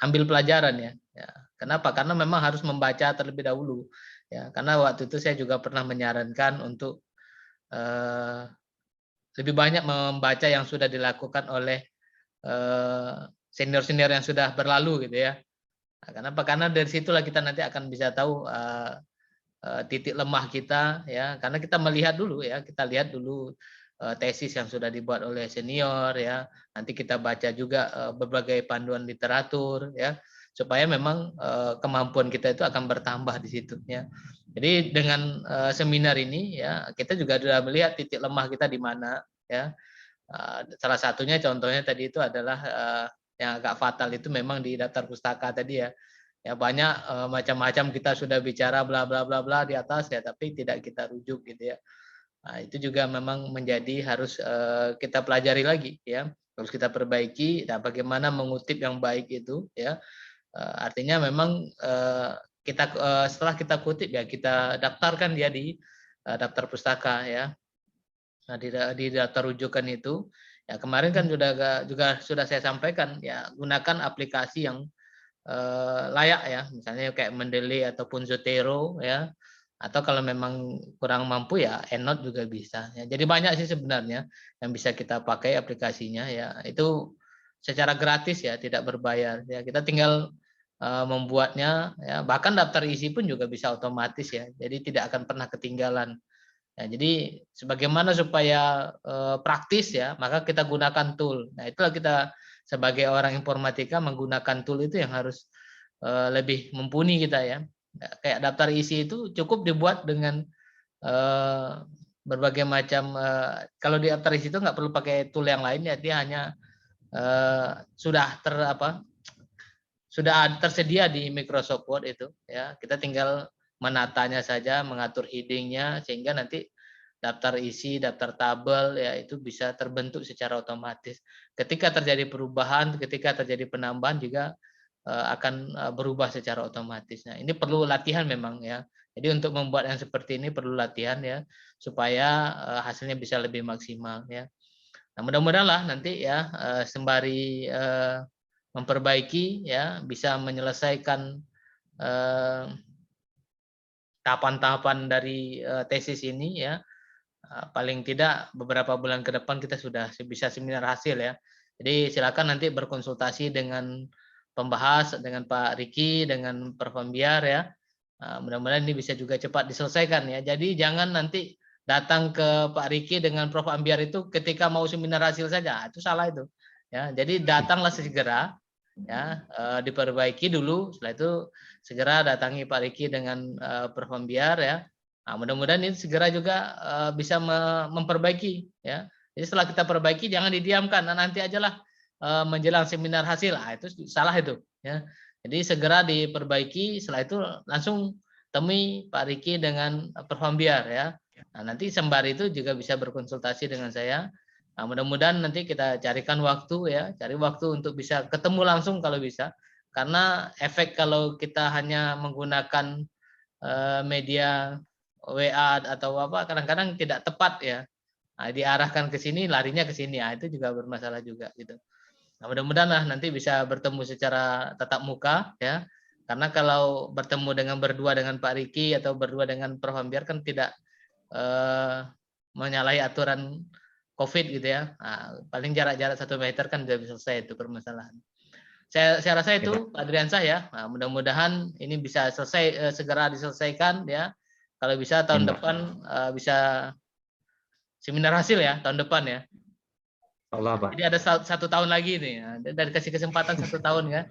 ambil pelajaran ya. Kenapa? Karena memang harus membaca terlebih dahulu ya. Karena waktu itu saya juga pernah menyarankan untuk lebih banyak membaca yang sudah dilakukan oleh senior-senior yang sudah berlalu gitu ya. Kenapa? Karena dari situlah kita nanti akan bisa tahu titik lemah kita ya, karena kita melihat dulu ya, kita lihat dulu tesis yang sudah dibuat oleh senior ya, nanti kita baca juga berbagai panduan literatur ya, supaya memang kemampuan kita itu akan bertambah di situ ya. Jadi dengan seminar ini ya, kita juga sudah melihat titik lemah kita di mana ya. Salah satunya contohnya tadi itu adalah yang agak fatal itu memang di daftar pustaka tadi ya. Ya banyak macam-macam kita sudah bicara bla bla bla bla di atas ya, tapi tidak kita rujuk gitu ya. Nah, itu juga memang menjadi harus kita pelajari lagi ya, harus kita perbaiki. Nah, bagaimana mengutip yang baik itu ya, artinya memang kita setelah kita kutip ya kita daftarkan dia di daftar pustaka ya. Nah, di daftar rujukan itu ya kemarin kan juga sudah saya sampaikan ya, gunakan aplikasi yang layak ya, misalnya kayak Mendeley ataupun Zotero ya, atau kalau memang kurang mampu ya EndNote juga bisa ya. Jadi banyak sih sebenarnya yang bisa kita pakai aplikasinya ya, itu secara gratis ya, tidak berbayar ya. Kita tinggal membuatnya ya, bahkan daftar isi pun juga bisa otomatis ya, jadi tidak akan pernah ketinggalan ya. Jadi sebagaimana supaya praktis ya, maka kita gunakan tool. Nah, itulah kita sebagai orang informatika menggunakan tool itu yang harus lebih mumpuni kita ya. Kayak daftar isi itu cukup dibuat dengan berbagai macam, kalau di daftar isi itu nggak perlu pakai tool yang lain ya, dia hanya sudah tersedia di Microsoft Word itu ya. Kita tinggal menatanya saja, mengatur headingnya, sehingga nanti daftar isi, daftar tabel ya itu bisa terbentuk secara otomatis. Ketika terjadi perubahan, ketika terjadi penambahan juga akan berubah secara otomatis. Nah, ini perlu latihan memang ya. Jadi untuk membuat yang seperti ini perlu latihan ya, supaya hasilnya bisa lebih maksimal ya. Nah, mudah-mudahan lah nanti ya sembari memperbaiki ya, bisa menyelesaikan tahapan-tahapan dari tesis ini ya. Paling tidak beberapa bulan ke depan kita sudah bisa seminar hasil ya. Jadi silakan nanti berkonsultasi dengan pembahas, dengan Pak Riki, dengan Prof. Ambiar ya. Mudah-mudahan ini bisa juga cepat diselesaikan ya. Jadi jangan nanti datang ke Pak Riki dengan Prof. Ambiar itu ketika mau seminar hasil saja, itu salah itu. Ya, jadi datanglah segera ya, diperbaiki dulu, setelah itu segera datangi Pak Riki dengan Prof. Ambiar ya. Nah, mudah-mudahan ini segera juga bisa memperbaiki ya. Jadi setelah kita perbaiki jangan didiamkan. Nah, nanti ajalah menjelang seminar hasil. Ah, itu salah itu ya. Jadi segera diperbaiki, setelah itu langsung temui Pak Riki dengan Prof. Ambiar ya. Nah, nanti sembari itu juga bisa berkonsultasi dengan saya. Nah, mudah-mudahan nanti kita carikan waktu ya, cari waktu untuk bisa ketemu langsung kalau bisa. Karena efek kalau kita hanya menggunakan media WA atau apa kadang-kadang tidak tepat ya. Nah, diarahkan ke sini, larinya ke sini. Nah, itu juga bermasalah juga gitu. Nah, mudah-mudahan lah nanti bisa bertemu secara tatap muka ya. Karena kalau bertemu dengan berdua dengan Pak Riki atau berdua dengan Prof. Ambiar kan tidak menyalahi aturan COVID gitu ya. Nah, paling jarak-jarak 1 meter kan sudah bisa selesai itu permasalahan. Saya rasa itu Pak Adriansah ya. Nah, mudah-mudahan ini bisa selesai segera diselesaikan ya. Kalau bisa tahun depan bisa seminar hasil ya tahun depan ya. Allah, Pak. Jadi ada 1 tahun lagi nih. Ya. Dan kasih kesempatan 1 tahun kan.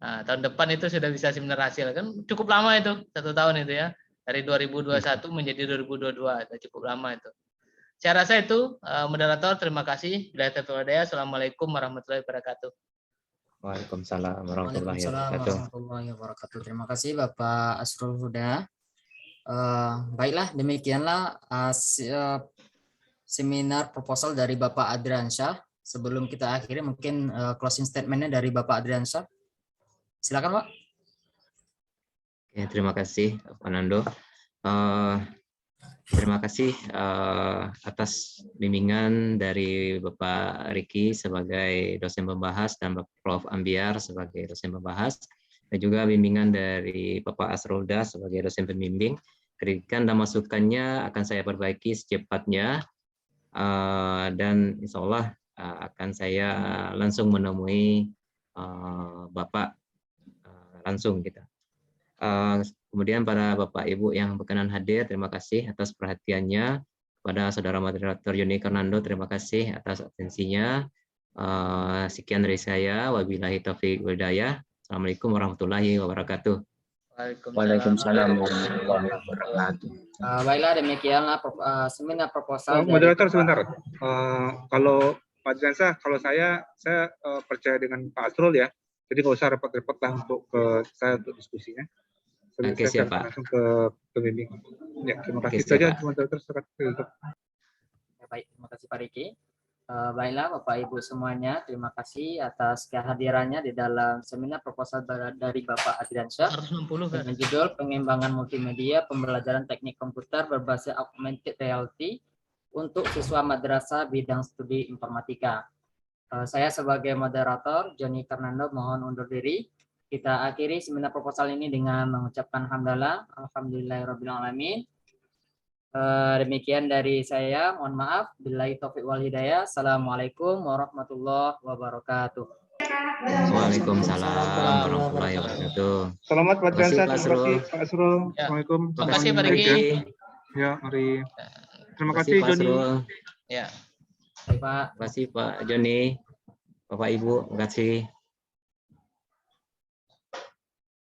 Nah, tahun depan itu sudah bisa seminar hasil kan cukup lama itu 1 tahun itu ya. Dari 2021 menjadi 2022 itu cukup lama itu. Saya rasa itu moderator, terima kasih. Assalamualaikum warahmatullahi wabarakatuh. Waalaikumsalam warahmatullahi wabarakatuh. Terima kasih Bapak Asrul Huda. Baiklah, demikianlah seminar proposal dari Bapak Adriansyah. Sebelum kita akhiri mungkin closing statement-nya dari Bapak Adriansyah. Silakan, Pak. Ya, terima kasih Pak Nando. Terima kasih atas bimbingan dari Bapak Riki sebagai dosen pembahas dan Bapak Prof. Ambiar sebagai dosen pembahas, dan juga bimbingan dari Bapak Asrulda sebagai dosen pembimbing. Kritikan dan masukannya akan saya perbaiki secepatnya, dan insya Allah akan saya langsung menemui Bapak langsung kita. Kemudian para Bapak Ibu yang berkenan hadir, terima kasih atas perhatiannya. Kepada Saudara Moderator Yuni Karnando, terima kasih atas atensinya. Sekian dari saya. Wabillahi taufiq wal hidayah. Assalamualaikum warahmatullahi wabarakatuh. Waalaikumsalam warahmatullahi wabarakatuh. Baiklah, demikianlah seminar proposal. Moderator sebentar. Kalau Pak Adriansah, kalau saya percaya dengan Pak Asrul ya. Jadi nggak usah repot-repot lah untuk saya untuk diskusinya. Oke, siap, Pak. Langsung ke pembimbing. Ya, terima kasih Oke, saja. Baik, terima kasih Pak Riki. Baiklah Bapak Ibu semuanya, terima kasih atas kehadirannya di dalam seminar proposal dari Bapak Adriansyah dengan judul Pengembangan Multimedia Pembelajaran Teknik Komputer Berbasis Augmented Reality untuk Siswa Madrasah Bidang Studi Informatika. Saya sebagai moderator, Joni Karnando, mohon undur diri. kita akhiri seminar proposal ini dengan mengucapkan hamdalah, alhamdulillahirabbil alamin. Demikian dari saya, mohon maaf. Billahi taufiq wal hidayah. Assalamualaikum warahmatullahi wabarakatuh. Waalaikumsalam warahmatullahi wabarakatuh. Selamat Pak Terima kasih, Adriansyah, Pak terima kasih Asrul. Pak Asrul. Ya. Assalamualaikum. Terima kasih Pak Baik, Riki. ya. Ya, mari. Terima kasih Pak Joni. Asrul. Ya. Baik, Pak. Terima kasih Pak Joni. Bapak Ibu, terima kasih.